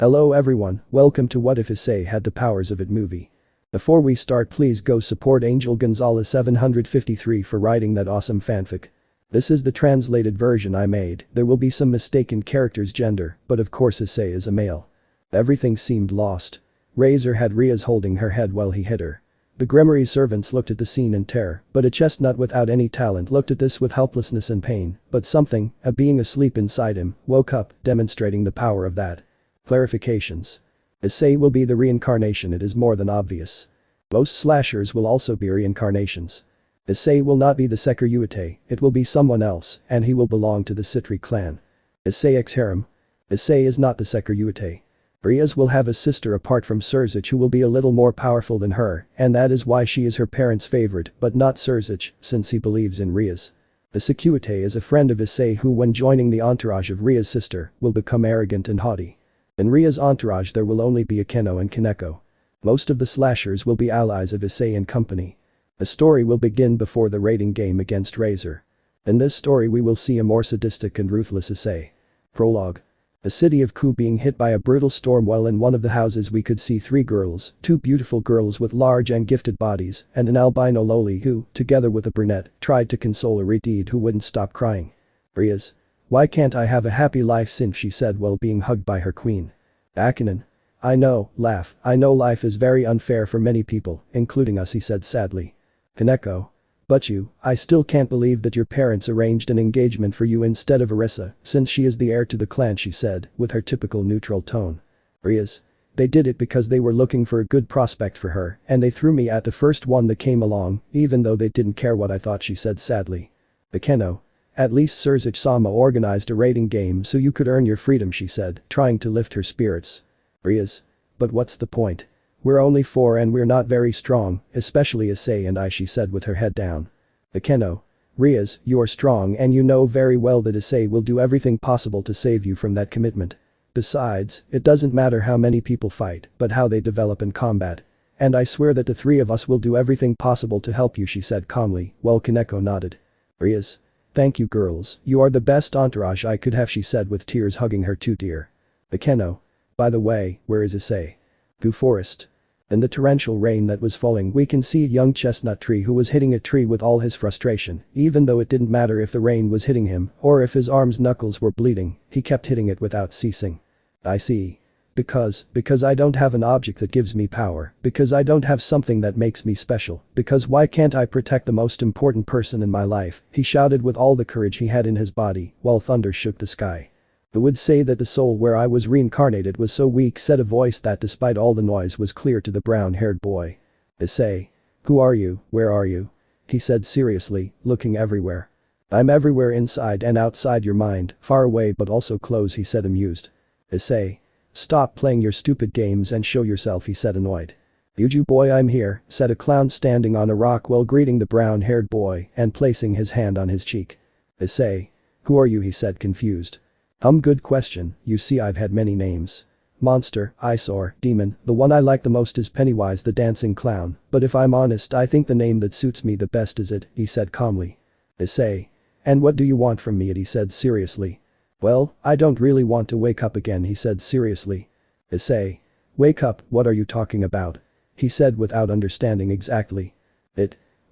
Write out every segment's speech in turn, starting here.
Hello everyone, welcome to What If Issei Had the Powers of It movie. Before we start, please go support Angel Gonzalez 753 for writing that awesome fanfic. This is the translated version I made. There will be some mistaken character's gender, but of course Issei is a male. Everything seemed lost. Razor had Rias holding her head while he hit her. The Gremory servants looked at the scene in terror, but a chestnut without any talent looked at this with helplessness and pain, but something, a being asleep inside him, woke up, demonstrating the power of that. Clarifications. Issei will be the reincarnation, it is more than obvious. Most slashers will also be reincarnations. Issei will not be the Sekiryuite, it will be someone else, and he will belong to the Citri clan. Issei X harem. Issei is not the Sekiryuite. Rias will have a sister apart from Surzich who will be a little more powerful than her, and that is why she is her parents' favorite, but not Surzich, since he believes in Rias. The Sekiryuite is a friend of Issei who, when joining the entourage of Rias' sister, will become arrogant and haughty. In Rias' entourage there will only be Akeno and Kaneko. Most of the slashers will be allies of Issei and company. The story will begin before the raiding game against Razor. In this story we will see a more sadistic and ruthless Issei. Prologue. The city of Ku being hit by a brutal storm. While in one of the houses we could see three girls, two beautiful girls with large and gifted bodies, and an albino loli who, together with a brunette, tried to console a redeed who wouldn't stop crying. Rias. Why can't I have a happy life, since she said while being hugged by her queen. Akinen. I know, laugh, I know life is very unfair for many people, including us, he said sadly. Kaneko. But you, I still can't believe that your parents arranged an engagement for you instead of Arisa, since she is the heir to the clan, she said, with her typical neutral tone. Rias. They did it because they were looking for a good prospect for her, and they threw me at the first one that came along, even though they didn't care what I thought, she said sadly. Akeno. At least Surzich-sama organized a raiding game so you could earn your freedom, she said, trying to lift her spirits. Rias. But what's the point? We're only 4 and we're not very strong, especially Issei and I, she said with her head down. Akeno. Rias, you are strong and you know very well that Issei will do everything possible to save you from that commitment. Besides, it doesn't matter how many people fight, but how they develop in combat. And I swear that the 3 of us will do everything possible to help you, she said calmly, while Kaneko nodded. Rias. Thank you girls, you are the best entourage I could have, she said with tears hugging her too dear. Akeno. By the way, where is Issei? Gu Forest. In the torrential rain that was falling we can see a young chestnut tree who was hitting a tree with all his frustration, even though it didn't matter if the rain was hitting him or if his arm's knuckles were bleeding, he kept hitting it without ceasing. I see. Because I don't have an object that gives me power, because I don't have something that makes me special, because why can't I protect the most important person in my life, he shouted with all the courage he had in his body, while thunder shook the sky. Who would say that the soul where I was reincarnated was so weak, said a voice that despite all the noise was clear to the brown-haired boy. Issei. Who are you, where are you? He said seriously, looking everywhere. I'm everywhere, inside and outside your mind, far away but also close, he said amused. Issei. Stop playing your stupid games and show yourself, he said annoyed. Yuju boy, I'm here, said a clown standing on a rock while greeting the brown-haired boy and placing his hand on his cheek. Issei. Who are you, he said confused. Good question, you see I've had many names. Monster, eyesore, demon, the one I like the most is Pennywise the dancing clown, but if I'm honest I think the name that suits me the best is it, he said calmly. Issei. And what do you want from me, he said seriously. Well, I don't really want to wake up again, he said seriously. Issei. Wake up, what are you talking about? He said without understanding exactly.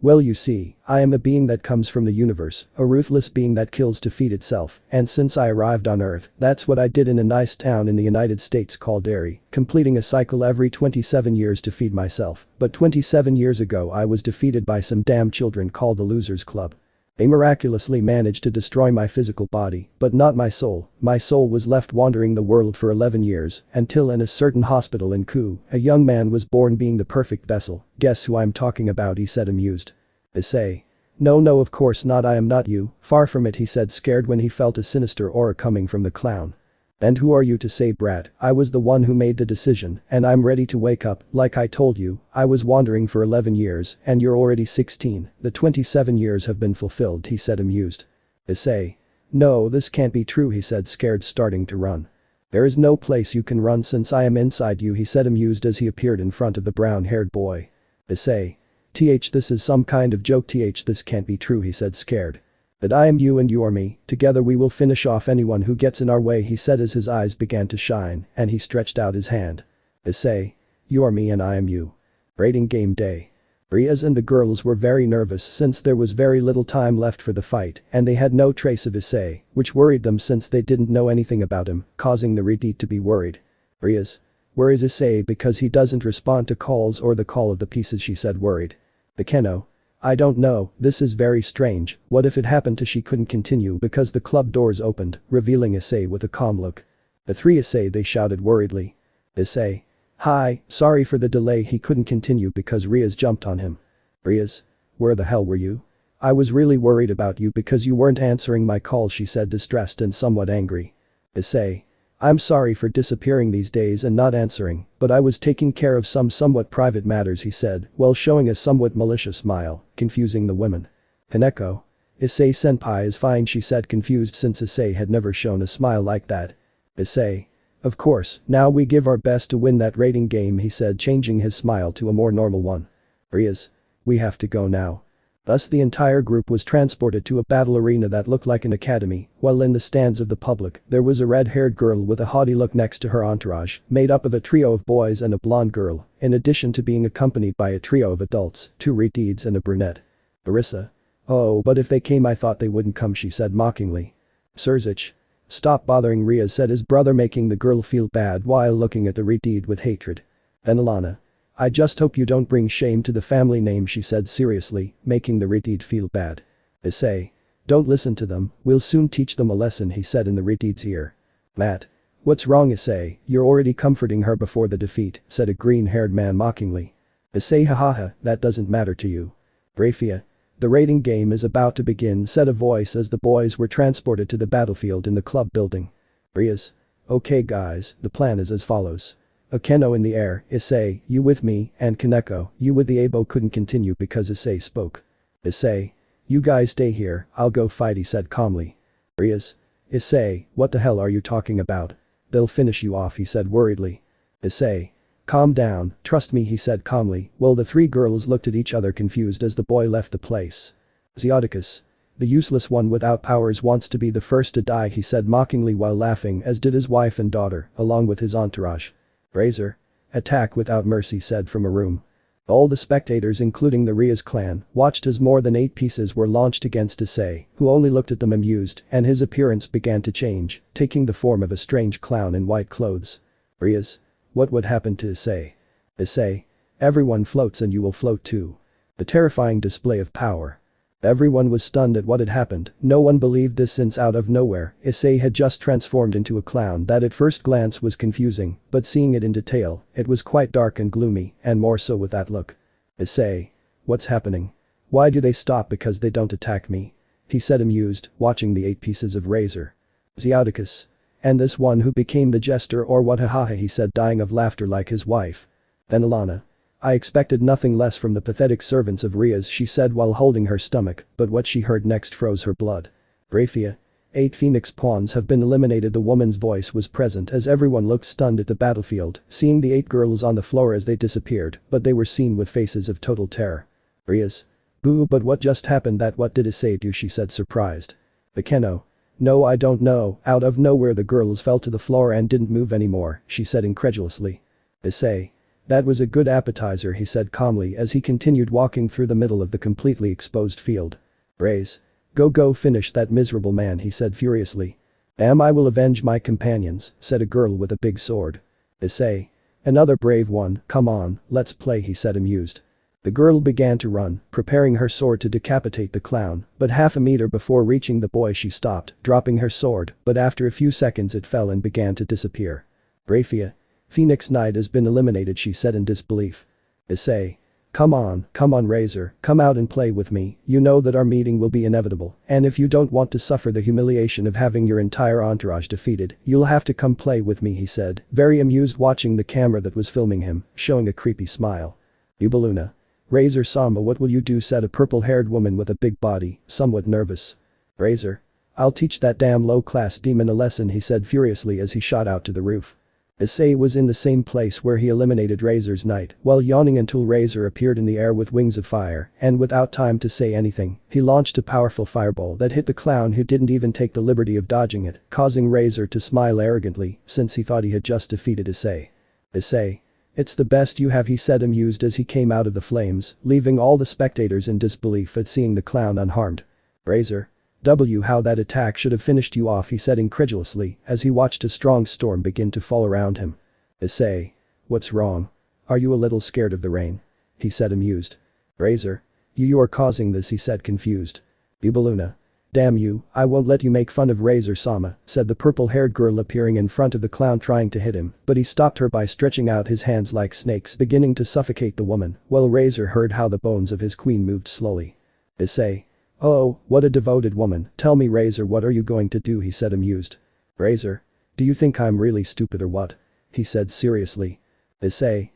Well, you see, I am a being that comes from the universe, a ruthless being that kills to feed itself, and since I arrived on Earth, that's what I did in a nice town in the United States called Derry, completing a cycle every 27 years to feed myself, but 27 years ago I was defeated by some damn children called the Losers Club. They miraculously managed to destroy my physical body, but not my soul. My soul was left wandering the world for 11 years, until in a certain hospital in Ku, a young man was born being the perfect vessel. Guess who I'm talking about, he said amused. Issei. No, of course not, I am not you, far from it, he said scared when he felt a sinister aura coming from the clown. And who are you to say, brat? I was the one who made the decision, and I'm ready to wake up, like I told you, I was wandering for 11 years, and you're already 16, the 27 years have been fulfilled, he said amused. Issei. No, this can't be true, he said scared, starting to run. There is no place you can run since I am inside you, he said amused as he appeared in front of the brown-haired boy. Issei. This is some kind of joke, this can't be true, he said scared. But I am you and you are me, together we will finish off anyone who gets in our way, he said as his eyes began to shine and he stretched out his hand. Issei. You are me and I am you. Rating game day. Rias and the girls were very nervous since there was very little time left for the fight and they had no trace of Issei, which worried them since they didn't know anything about him, causing the Reddit to be worried. Rias. Where is Issei because he doesn't respond to calls or the call of the pieces, she said worried. Bekeno. I don't know, this is very strange, what if it happened to she couldn't continue because the club doors opened, revealing Issei with a calm look. The three Issei, they shouted worriedly. Issei. Hi, sorry for the delay, he couldn't continue because Rias jumped on him. Rias. Where the hell were you? I was really worried about you because you weren't answering my call, she said distressed and somewhat angry. Issei. I'm sorry for disappearing these days and not answering, but I was taking care of some somewhat private matters, he said while showing a somewhat malicious smile, confusing the women. Kaneko. Issei senpai is fine, she said confused since Issei had never shown a smile like that. Issei. Of course, now we give our best to win that rating game, he said changing his smile to a more normal one. Rias. We have to go now. Thus the entire group was transported to a battle arena that looked like an academy, while in the stands of the public there was a red-haired girl with a haughty look next to her entourage, made up of a trio of boys and a blonde girl, in addition to being accompanied by a trio of adults, 2 redeeds and a brunette. Barissa. Oh, but if they came I thought they wouldn't come, she said mockingly. Surzich. Stop bothering, Rias said his brother, making the girl feel bad while looking at the redeed with hatred. Then Alana. I just hope you don't bring shame to the family name, she said seriously, making the redeed feel bad. Issei. Don't listen to them, we'll soon teach them a lesson, he said in the redeed's ear. Matt. What's wrong, Issei, you're already comforting her before the defeat, said a green-haired man mockingly. Issei, hahaha, that doesn't matter to you. Rafia. The rating game is about to begin, said a voice as the boys were transported to the battlefield in the club building. Rias. Okay guys, the plan is as follows. Akeno in the air, Issei, you with me, and Kaneko, you with the Abo couldn't continue because Issei spoke. Issei. You guys stay here, I'll go fight, he said calmly. Rias. Issei, what the hell are you talking about? They'll finish you off, he said worriedly. Issei. Calm down, trust me, he said calmly, while the 3 girls looked at each other confused as the boy left the place. Zeoticus. The useless one without powers wants to be the first to die, he said mockingly while laughing, as did his wife and daughter, along with his entourage. Razor. Attack without mercy, said from a room. All the spectators, including the Rias clan, watched as more than 8 pieces were launched against Issei, who only looked at them amused, and his appearance began to change, taking the form of a strange clown in white clothes. Rias. What would happen to Issei? Issei. Everyone floats and you will float too. The terrifying display of power. Everyone was stunned at what had happened, no one believed this since out of nowhere, Issei had just transformed into a clown that at first glance was confusing, but seeing it in detail, it was quite dark and gloomy, and more so with that look. Issei. What's happening? Why do they stop because they don't attack me? He said amused, watching the 8 pieces of razor. Zeoticus. And this one who became the jester or what, hahaha, he said dying of laughter like his wife. Then Alana. I expected nothing less from the pathetic servants of Rias, she said while holding her stomach, but what she heard next froze her blood. Rafia. 8 phoenix pawns have been eliminated, the woman's voice was present as everyone looked stunned at the battlefield, seeing the 8 girls on the floor as they disappeared, but they were seen with faces of total terror. Rias. Boo, but what just happened? What did Issei do? She said surprised. Bekeno. No, I don't know, out of nowhere the girls fell to the floor and didn't move anymore, she said incredulously. Issei. That was a good appetizer, he said calmly as he continued walking through the middle of the completely exposed field. Raise. Go finish that miserable man, he said furiously. I will avenge my companions, said a girl with a big sword. Issei. Another brave one, come on, let's play, he said amused. The girl began to run, preparing her sword to decapitate the clown, but half a meter before reaching the boy she stopped, dropping her sword, but after a few seconds it fell and began to disappear. Rafia. Phoenix Knight has been eliminated, she said in disbelief. Issei. Come on, Razor, come out and play with me, you know that our meeting will be inevitable, and if you don't want to suffer the humiliation of having your entire entourage defeated, you'll have to come play with me, he said, very amused watching the camera that was filming him, showing a creepy smile. Ubaluna. Razor Samba, what will you do? Said a purple-haired woman with a big body, somewhat nervous. Razor. I'll teach that damn low-class demon a lesson, he said furiously as he shot out to the roof. Issei was in the same place where he eliminated Razor's knight while yawning until Razor appeared in the air with wings of fire, and without time to say anything, he launched a powerful fireball that hit the clown who didn't even take the liberty of dodging it, causing Razor to smile arrogantly since he thought he had just defeated Issei. Issei. It's the best you have, he said amused as he came out of the flames, leaving all the spectators in disbelief at seeing the clown unharmed. Razor. How that attack should have finished you off, he said incredulously as he watched a strong storm begin to fall around him. Issei. What's wrong? Are you a little scared of the rain? He said amused. Razor. You are causing this, he said confused. Ubaluna. Damn you, I won't let you make fun of Razor-sama, said the purple-haired girl appearing in front of the clown trying to hit him, but he stopped her by stretching out his hands like snakes beginning to suffocate the woman, while Razor heard how the bones of his queen moved slowly. Issei. Oh, what a devoted woman, tell me Razor, what are you going to do, he said amused. Razor. Do you think I'm really stupid or what? He said seriously. Issei.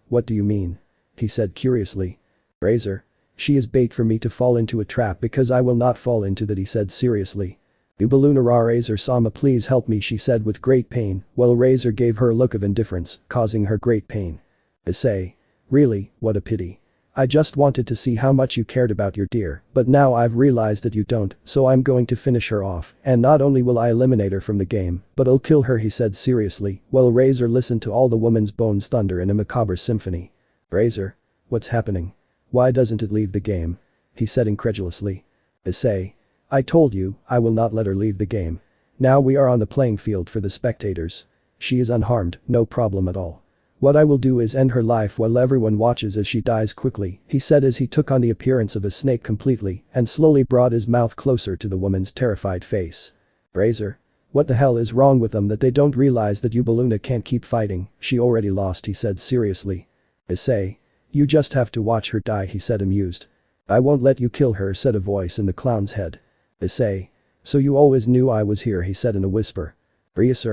What do you mean? He said curiously. Razor. She is bait for me to fall into a trap because I will not fall into that, he said seriously. Ubalunara Razor-sama, please help me, she said with great pain, while Razor gave her a look of indifference, causing her great pain. Issei. Really, what a pity. I just wanted to see how much you cared about your dear, but now I've realized that you don't, so I'm going to finish her off, and not only will I eliminate her from the game, but I'll kill her, he said seriously, while Razor listened to all the woman's bones thunder in a macabre symphony. Razor. What's happening? Why doesn't it leave the game? He said incredulously. Issei. I told you, I will not let her leave the game. Now we are on the playing field for the spectators. She is unharmed, no problem at all. What I will do is end her life while everyone watches as she dies quickly, he said as he took on the appearance of a snake completely and slowly brought his mouth closer to the woman's terrified face. Razor. What the hell is wrong with them that they don't realize that Ubaluna can't keep fighting, she already lost, he said seriously. Issei. You just have to watch her die, he said amused. I won't let you kill her, said a voice in the clown's head. Issei. So you always knew I was here, he said in a whisper. Rias.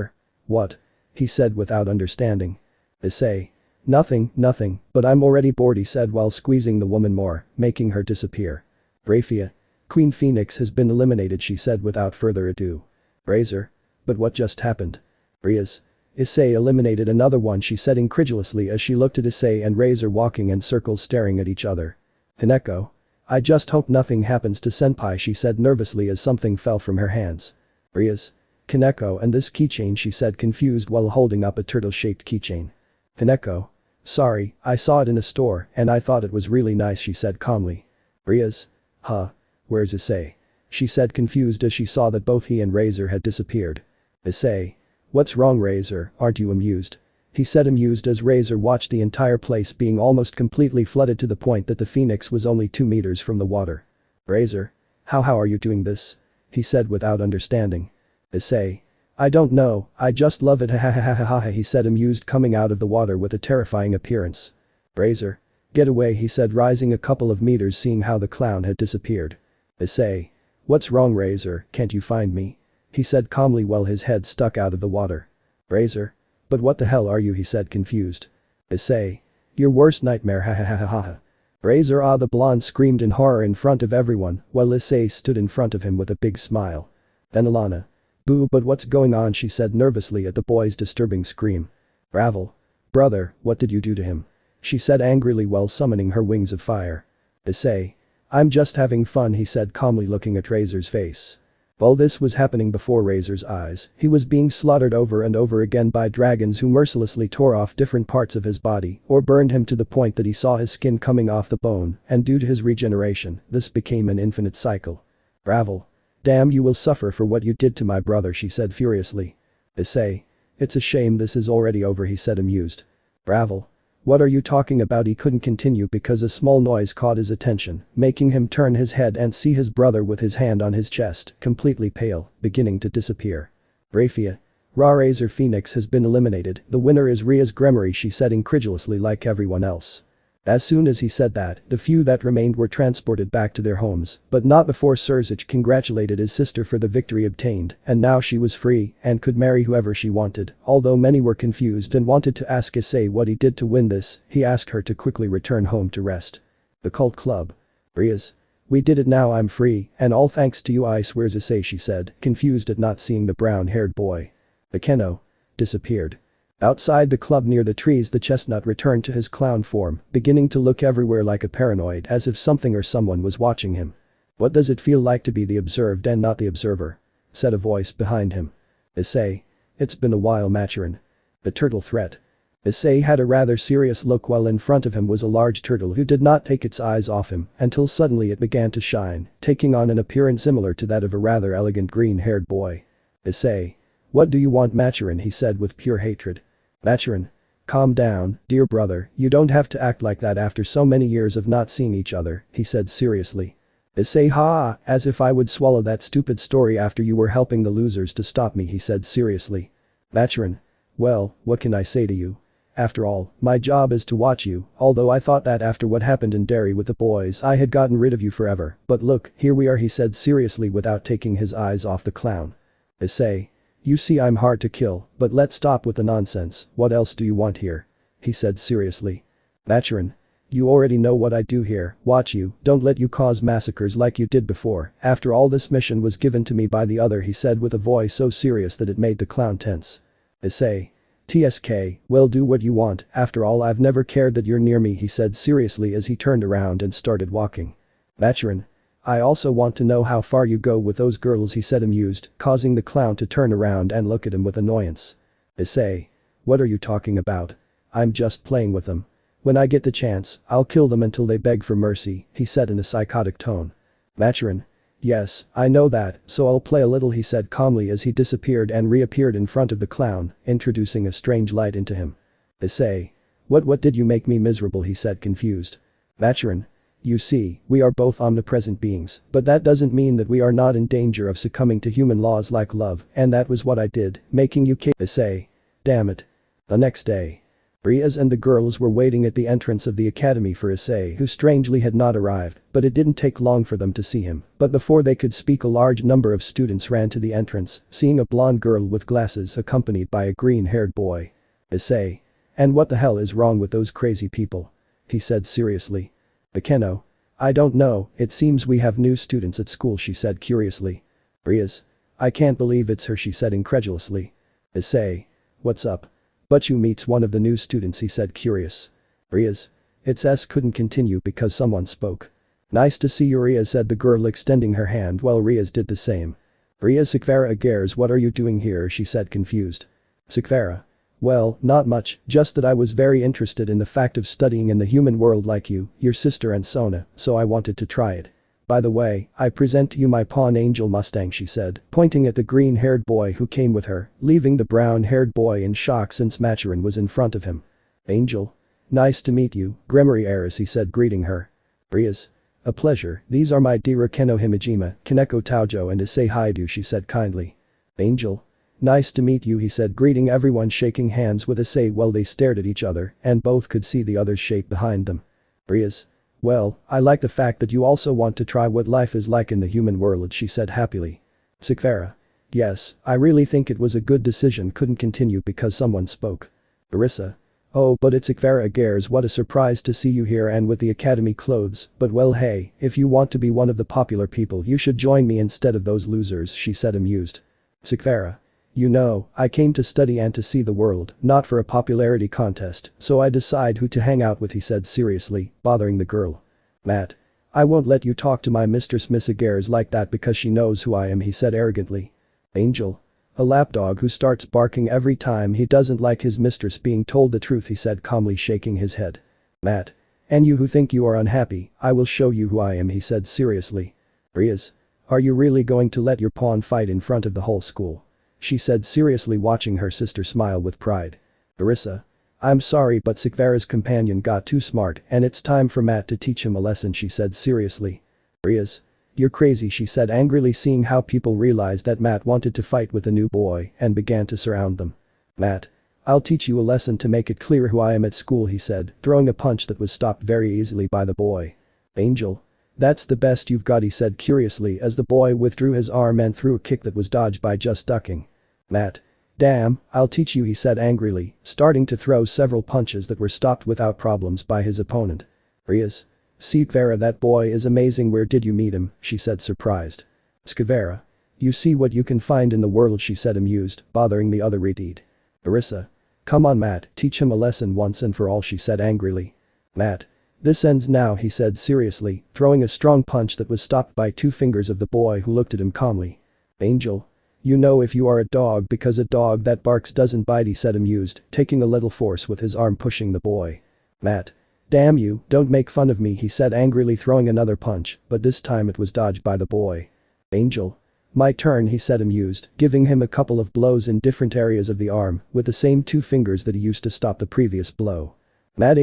What? He said without understanding. Issei. Nothing, but I'm already bored, he said while squeezing the woman more, making her disappear. Rafia. Queen Phoenix has been eliminated, she said without further ado. Razor. But what just happened? Rias. Issei eliminated another one, she said incredulously as she looked at Issei and Razor walking in circles staring at each other. Hineko. I just hope nothing happens to Senpai, she said nervously as something fell from her hands. Rias. Kaneko, and this keychain, she said confused while holding up a turtle-shaped keychain. Hineko. Sorry, I saw it in a store and I thought it was really nice, she said calmly. Rias. Huh. Where's Issei? She said confused as she saw that both he and Razor had disappeared. Issei. What's wrong, Razor, aren't you amused? He said amused as Razor watched the entire place being almost completely flooded to the point that the phoenix was only 2 meters from the water. Razor. How are you doing this? He said without understanding. Issei. I don't know, I just love it, ha ha ha ha ha, he said amused coming out of the water with a terrifying appearance. Razor. Get away, he said rising a couple of meters seeing how the clown had disappeared. Issei. What's wrong, Razor, can't you find me? He said calmly while his head stuck out of the water. Razor. But what the hell are you, he said confused. Issei. Your worst nightmare, ha ha ha ha ha. Razor, the blonde screamed in horror in front of everyone while Issei stood in front of him with a big smile. Then Alana. Boo, but what's going on, she said nervously at the boy's disturbing scream. Ravel. Brother, what did you do to him? She said angrily while summoning her wings of fire. Issei. I'm just having fun, he said calmly looking at Razor's face. While this was happening before Razor's eyes, he was being slaughtered over and over again by dragons who mercilessly tore off different parts of his body or burned him to the point that he saw his skin coming off the bone, and due to his regeneration, this became an infinite cycle. Ravel. Damn, you will suffer for what you did to my brother, she said furiously. Issei. It's a shame this is already over, he said amused. Ravel. What are you talking about? He couldn't continue because a small noise caught his attention, making him turn his head and see his brother with his hand on his chest, completely pale, beginning to disappear. Rafia. Razor Phoenix has been eliminated, the winner is Rias Gremory, she said incredulously like everyone else. As soon as he said that, the few that remained were transported back to their homes, but not before Surzich congratulated his sister for the victory obtained, and now she was free and could marry whoever she wanted. Although many were confused and wanted to ask Issei what he did to win this, he asked her to quickly return home to rest. The cult club. Rias. We did it, now I'm free, and all thanks to you, I swears Issei, she said, confused at not seeing the brown-haired boy. Akeno. Disappeared. Outside the club near the trees, the chestnut returned to his clown form, beginning to look everywhere like a paranoid, as if something or someone was watching him. "What does it feel like to be the observed and not the observer?" said a voice behind him. "Issei. It's been a while, Maturin." The turtle threat. Issei had a rather serious look while in front of him was a large turtle who did not take its eyes off him until suddenly it began to shine, taking on an appearance similar to that of a rather elegant green-haired boy. "Issei. What do you want, Maturin?" he said with pure hatred. "Maturin. Calm down, dear brother, you don't have to act like that after so many years of not seeing each other," he said seriously. "Issei, ha, as if I would swallow that stupid story after you were helping the losers to stop me," he said seriously. "Maturin. Well, what can I say to you? After all, my job is to watch you, although I thought that after what happened in Derry with the boys I had gotten rid of you forever, but look, here we are," he said seriously without taking his eyes off the clown. "Issei. You see, I'm hard to kill, but let's stop with the nonsense. What else do you want here?" he said seriously. "Maturin. You already know what I do here, watch you, don't let you cause massacres like you did before. After all, this mission was given to me by the other," he said with a voice so serious that it made the clown tense. "Issei. TSK, well, do what you want, after all I've never cared that you're near me," he said seriously as he turned around and started walking. "Maturin. I also want to know how far you go with those girls," he said amused, causing the clown to turn around and look at him with annoyance. "Issei. What are you talking about? I'm just playing with them. When I get the chance, I'll kill them until they beg for mercy," he said in a psychotic tone. "Maturin. Yes, I know that, so I'll play a little," he said calmly as he disappeared and reappeared in front of the clown, introducing a strange light into him. "Issei. What did you make me miserable?" he said confused. "Maturin. You see, we are both omnipresent beings, but that doesn't mean that we are not in danger of succumbing to human laws like love, and that was what I did, making you Issei. Damn it." The next day. Rias and the girls were waiting at the entrance of the academy for Issei, who strangely had not arrived, but it didn't take long for them to see him. But before they could speak, a large number of students ran to the entrance, seeing a blonde girl with glasses accompanied by a green-haired boy. "Issei. And what the hell is wrong with those crazy people?" he said seriously. "Bekeno. I don't know, it seems we have new students at school," she said curiously. "Rias. I can't believe it's her," she said incredulously. "Issei. What's up?" "Butchu meets one of the new students," he said curious. "Rias. It's S." couldn't continue because someone spoke. "Nice to see you, Rias," said the girl extending her hand while Rias did the same. "Rias Sikvara Agares, what are you doing here?" she said confused. "Sikvara. Well, not much, just that I was very interested in the fact of studying in the human world like you, your sister and Sona, so I wanted to try it. By the way, I present to you my pawn Angel Mustang," she said, pointing at the green-haired boy who came with her, leaving the brown-haired boy in shock since Maturin was in front of him. "Angel. Nice to meet you, Gremory heiress," he said greeting her. "Rias. A pleasure, these are my dear Keno Himejima, Kaneko Taojo and Issei Haidu," she said kindly. "Angel. Nice to meet you," he said greeting everyone, shaking hands with Issei while they stared at each other and both could see the other's shape behind them. "Rias. Well, I like the fact that you also want to try what life is like in the human world," she said happily. "Sikvara. Yes, I really think it was a good decision," couldn't continue because someone spoke. "Arissa. Oh, but it's Sikvara Agares, what a surprise to see you here and with the academy clothes, but well, hey, if you want to be one of the popular people you should join me instead of those losers," she said amused. "Sikvara. You know, I came to study and to see the world, not for a popularity contest, so I decide who to hang out with," he said seriously, bothering the girl. "Matt. I won't let you talk to my mistress Miss Agares like that because she knows who I am," he said arrogantly. "Angel. A lapdog who starts barking every time he doesn't like his mistress being told the truth," he said calmly shaking his head. "Matt. And you who think you are unhappy, I will show you who I am," he said seriously. "Rias. Are you really going to let your pawn fight in front of the whole school?" she said seriously, watching her sister smile with pride. "Arissa. I'm sorry, but Sikvara's companion got too smart and it's time for Matt to teach him a lesson," she said seriously. "Rias. You're crazy," she said angrily, seeing how people realized that Matt wanted to fight with the new boy and began to surround them. "Matt. I'll teach you a lesson to make it clear who I am at school," he said, throwing a punch that was stopped very easily by the boy. "Angel. That's the best you've got," he said curiously as the boy withdrew his arm and threw a kick that was dodged by just ducking. "Matt. Damn, I'll teach you," he said angrily, starting to throw several punches that were stopped without problems by his opponent. "Rias. Sikvara, that boy is amazing, where did you meet him?" she said surprised. "Sikvara. You see what you can find in the world," she said amused, bothering the other redeed. "Arissa. Come on Matt, teach him a lesson once and for all she said angrily. Matt. This ends now he said seriously, throwing a strong punch that was stopped by 2 fingers of the boy who looked at him calmly. Angel. You know if you are a dog because a dog that barks doesn't bite he said amused, taking a little force with his arm pushing the boy. Matt. Damn you, don't make fun of me he said angrily throwing another punch, but this time it was dodged by the boy. Angel. My turn he said amused, giving him a couple of blows in different areas of the arm, with the same 2 fingers that he used to stop the previous blow. Matt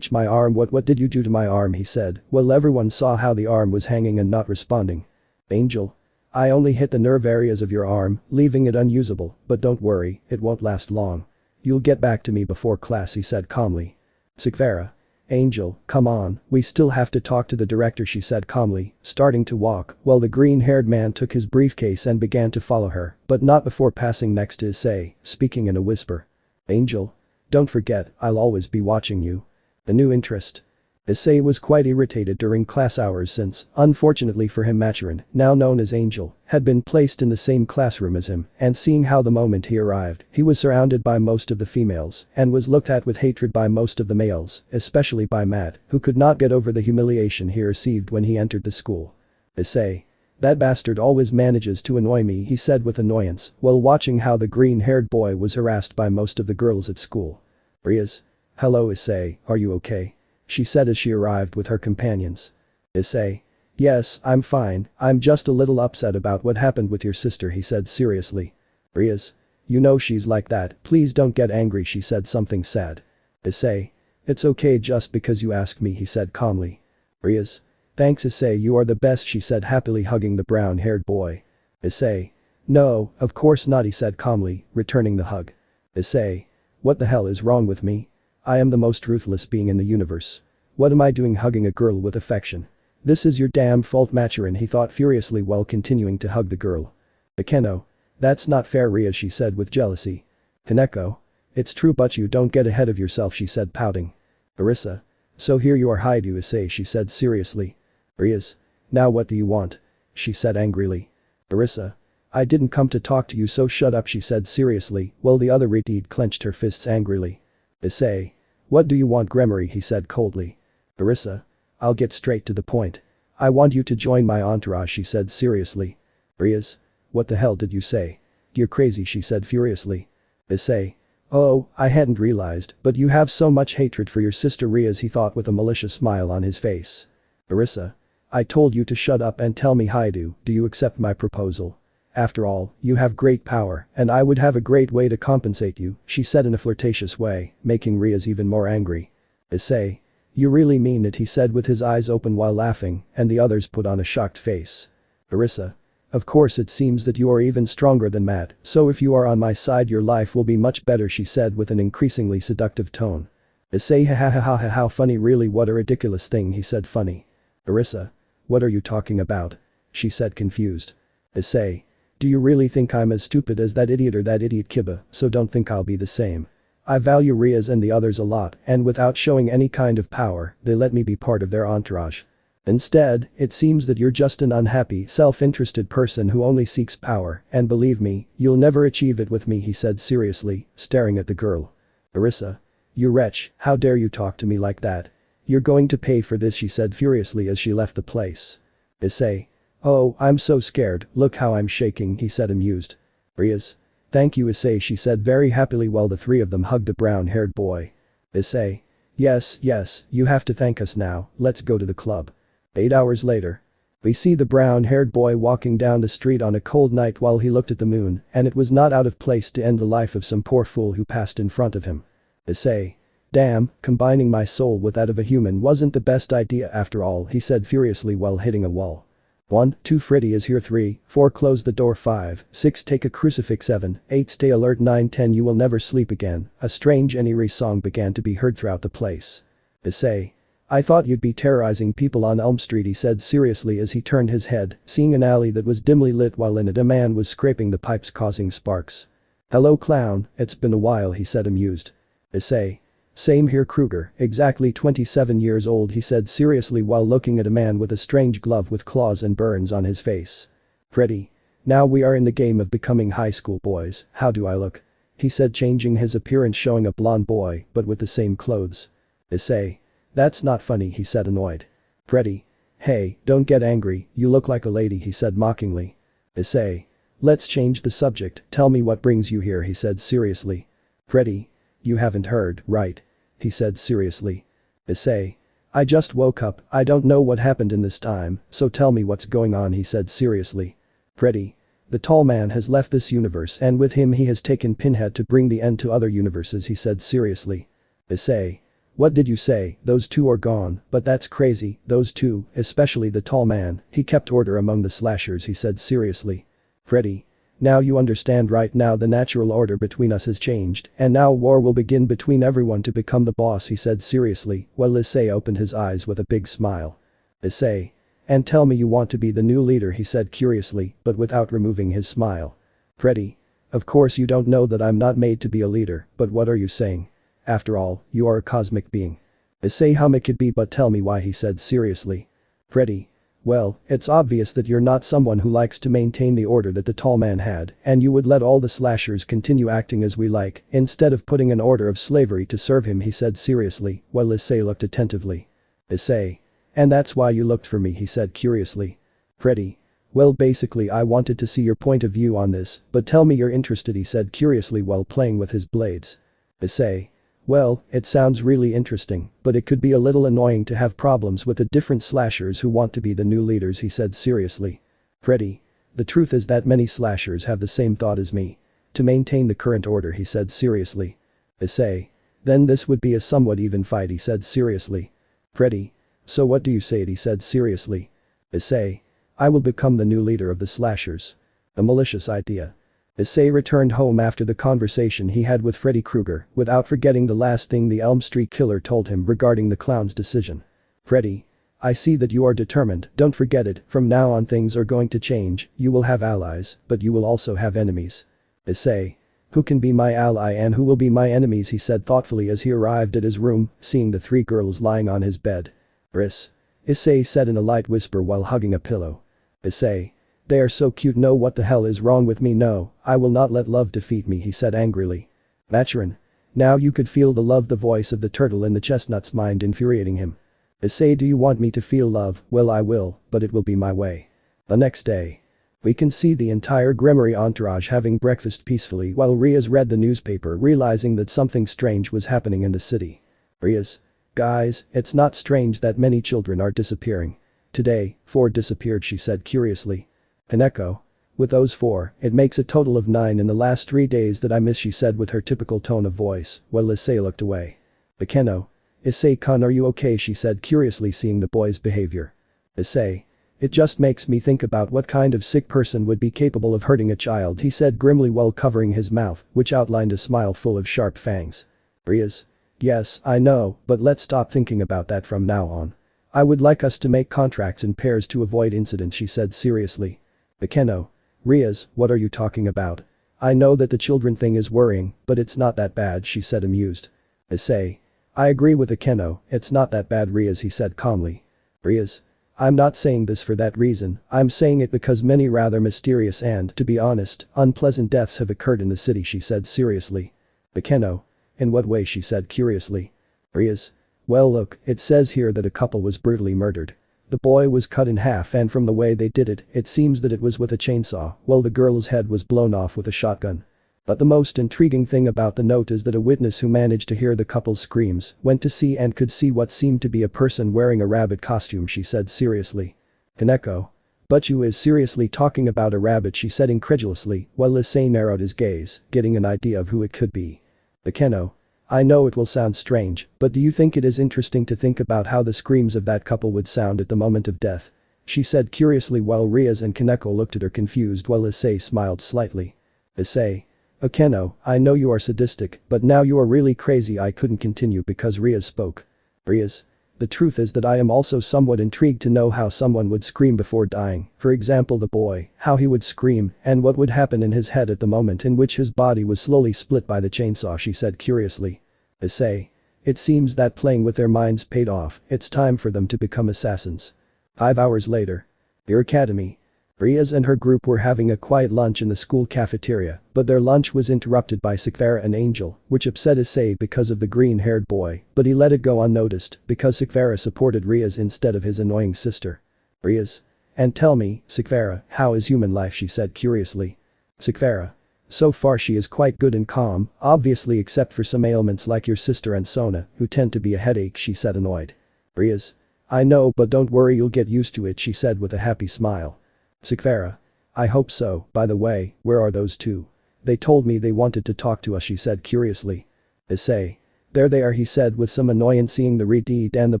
my arm what did you do to my arm he said, well everyone saw how the arm was hanging and not responding. Angel. I only hit the nerve areas of your arm, leaving it unusable, but don't worry, it won't last long. You'll get back to me before class he said calmly. Sikvera. Angel, come on, we still have to talk to the director she said calmly, starting to walk while the green-haired man took his briefcase and began to follow her, but not before passing next to Issei, speaking in a whisper. Angel. Don't forget, I'll always be watching you. A new interest. Issei was quite irritated during class hours since, unfortunately for him Maturin, now known as Angel, had been placed in the same classroom as him, and seeing how the moment he arrived, he was surrounded by most of the females, and was looked at with hatred by most of the males, especially by Matt, who could not get over the humiliation he received when he entered the school. Issei. That bastard always manages to annoy me he said with annoyance, while watching how the green-haired boy was harassed by most of the girls at school. Rias. Hello Issei, are you okay? She said as she arrived with her companions. Issei. Yes, I'm fine, I'm just a little upset about what happened with your sister he said seriously. Rias. You know she's like that, please don't get angry she said something sad. Issei. It's okay just because you asked me he said calmly. Rias. Thanks Issei you are the best she said happily hugging the brown-haired boy. Issei. No, of course not he said calmly, returning the hug. Issei. What the hell is wrong with me? I am the most ruthless being in the universe. What am I doing hugging a girl with affection? This is your damn fault Maturin he thought furiously while continuing to hug the girl. Akeno. That's not fair Rias she said with jealousy. Hineko. It's true but you don't get ahead of yourself she said pouting. Arisa. So here you are Haidu Issei she said seriously. Rias. Now what do you want? She said angrily. Arisa. I didn't come to talk to you so shut up she said seriously while the other retard clenched her fists angrily. Issei. What do you want Gremory he said coldly. Arisa. I'll get straight to the point. I want you to join my entourage she said seriously. Rias. What the hell did you say? You're crazy she said furiously. Issei. Oh, I hadn't realized, but you have so much hatred for your sister Rias he thought with a malicious smile on his face. Arisa. I told you to shut up and tell me Haidu, do you accept my proposal? After all, you have great power, and I would have a great way to compensate you, she said in a flirtatious way, making Rias even more angry. Issei. You really mean it he said with his eyes open while laughing, and the others put on a shocked face. Arisa. Of course it seems that you are even stronger than Matt, so if you are on my side your life will be much better she said with an increasingly seductive tone. Issei how funny really what a ridiculous thing he said funny. Arisa. What are you talking about? She said confused. Issei. Do you really think I'm as stupid as that idiot or that idiot Kiba, so don't think I'll be the same. I value Rias and the others a lot and without showing any kind of power, they let me be part of their entourage. Instead, it seems that you're just an unhappy, self-interested person who only seeks power, and believe me, you'll never achieve it with me he said seriously, staring at the girl. Arisa. You wretch, how dare you talk to me like that? You're going to pay for this she said furiously as she left the place. Issei. Oh, I'm so scared, look how I'm shaking he said amused. Rias. Thank you Issei she said very happily while the 3 of them hugged the brown-haired boy. Issei. Yes, you have to thank us now, let's go to the club. 8 hours later. We see the brown-haired boy walking down the street on a cold night while he looked at the moon, and it was not out of place to end the life of some poor fool who passed in front of him. Issei. Damn, combining my soul with that of a human wasn't the best idea after all he said furiously while hitting a wall. 1, 2 Freddy is here 3, 4 close the door 5, 6 take a crucifix 7, 8 stay alert 9 10 you will never sleep again, a strange and eerie song began to be heard throughout the place. Issei. I thought you'd be terrorizing people on Elm Street he said seriously as he turned his head, seeing an alley that was dimly lit while in it a man was scraping the pipes causing sparks. Hello clown, it's been a while he said amused. Issei. Same here Kruger, exactly 27 years old he said seriously while looking at a man with a strange glove with claws and burns on his face. Freddy. Now we are in the game of becoming high school boys, how do I look? he said, changing his appearance, showing a blonde boy but with the same clothes. Issei. That's not funny, he said, annoyed. Freddy. Hey, don't get angry, you look like a lady, he said mockingly. Issei. Let's change the subject, tell me what brings you here, he said seriously. Freddy. You haven't heard, right? He said seriously. Issei. I just woke up, I don't know what happened in this time, so tell me what's going on, he said seriously. Freddy. The tall man has left this universe and with him he has taken Pinhead to bring the end to other universes, he said seriously. Issei. What did you say? Those two are gone, but that's crazy, those two, especially the tall man, he kept order among the slashers, he said seriously. Freddy. Now you understand, right? Now the natural order between us has changed and now war will begin between everyone to become the boss, he said seriously, while Issei opened his eyes with a big smile. Issei. And tell me you want to be the new leader, he said curiously but without removing his smile. Freddy. Of course you don't know that I'm not made to be a leader, but what are you saying? After all, you are a cosmic being. Issei. How it could be, but tell me why, he said seriously. Freddy. Well, it's obvious that you're not someone who likes to maintain the order that the tall man had and you would let all the slashers continue acting as we like instead of putting an order of slavery to serve him, he said seriously, while Issei looked attentively. Issei. And that's why you looked for me, he said curiously. Freddy. Well, basically I wanted to see your point of view on this, but tell me you're interested, he said curiously while playing with his blades. Issei. Well, it sounds really interesting, but it could be a little annoying to have problems with the different slashers who want to be the new leaders, he said seriously. Freddy. The truth is that many slashers have the same thought as me. To maintain the current order, he said seriously. Issei. Then this would be a somewhat even fight, he said seriously. Freddy. So what do you say, he said seriously. Issei. I will become the new leader of the slashers. A malicious idea. Issei returned home after the conversation he had with Freddy Krueger without forgetting the last thing the Elm Street killer told him regarding the clown's decision. Freddy. I see that you are determined, don't forget it, from now on things are going to change, you will have allies, but you will also have enemies. Issei. Who can be my ally and who will be my enemies, he said thoughtfully as he arrived at his room, seeing the three girls lying on his bed. Rias. Issei said in a light whisper while hugging a pillow. Issei. They are so cute. No, what the hell is wrong with me? No, I will not let love defeat me, he said angrily. Maturin. Now you could feel the voice of the turtle in the chestnut's mind infuriating him. Issei. Do you want me to feel love? Well, I will, but it will be my way. The next day. We can see the entire Gremory entourage having breakfast peacefully while Rias read the newspaper, realizing that something strange was happening in the city. Rias. Guys, it's not strange that many children are disappearing. Today, 4 disappeared, she said curiously. Kaneko. With those 4, it makes a total of 9 in the last 3 days that I miss, she said with her typical tone of voice, while Issei looked away. Bakeno. Issei-kun, are you okay, she said curiously, seeing the boy's behavior. Issei. It just makes me think about what kind of sick person would be capable of hurting a child, he said grimly while covering his mouth, which outlined a smile full of sharp fangs. Rias. Yes, I know, but let's stop thinking about that from now on. I would like us to make contracts in pairs to avoid incidents, she said seriously. Bakeno. Rias, what are you talking about? I know that the children thing is worrying, but it's not that bad, she said amused. Issei. I agree with Bakeno, it's not that bad, Rias, he said calmly. Rias. I'm not saying this for that reason, I'm saying it because many rather mysterious and, to be honest, unpleasant deaths have occurred in the city, she said seriously. Bakeno. In what way, she said curiously. Rias. Well look, it says here that a couple was brutally murdered. The boy was cut in half and from the way they did it, it seems that it was with a chainsaw, while the girl's head was blown off with a shotgun. But the most intriguing thing about the note is that a witness who managed to hear the couple's screams went to see and could see what seemed to be a person wearing a rabbit costume, she said seriously. Kaneko. But you is seriously talking about a rabbit, she said incredulously, while Issei narrowed his gaze, getting an idea of who it could be. Bakeno. I know it will sound strange, but do you think it is interesting to think about how the screams of that couple would sound at the moment of death? She said curiously while Rias and Kaneko looked at her confused while Issei smiled slightly. Issei. Bakeno, I know you are sadistic, but now you are really crazy. I couldn't continue because Rias spoke. Rias. The truth is that I am also somewhat intrigued to know how someone would scream before dying, for example the boy, how he would scream and what would happen in his head at the moment in which his body was slowly split by the chainsaw, she said curiously. Issei. It seems that playing with their minds paid off, it's time for them to become assassins. 5 hours later. Your academy. Rias and her group were having a quiet lunch in the school cafeteria, but their lunch was interrupted by Sekvara and Angel, which upset Issei because of the green-haired boy, but he let it go unnoticed because Sekvara supported Rias instead of his annoying sister. Rias. And tell me, Sekvara, how is human life, she said curiously. Sekvara. So far she is quite good and calm, obviously except for some ailments like your sister and Sona, who tend to be a headache, she said annoyed. Rias. I know, but don't worry, you'll get used to it, she said with a happy smile. Sekvara. I hope so. By the way, where are those two? They told me they wanted to talk to us, she said curiously. Issei. There they are, he said with some annoyance, seeing the Reed and the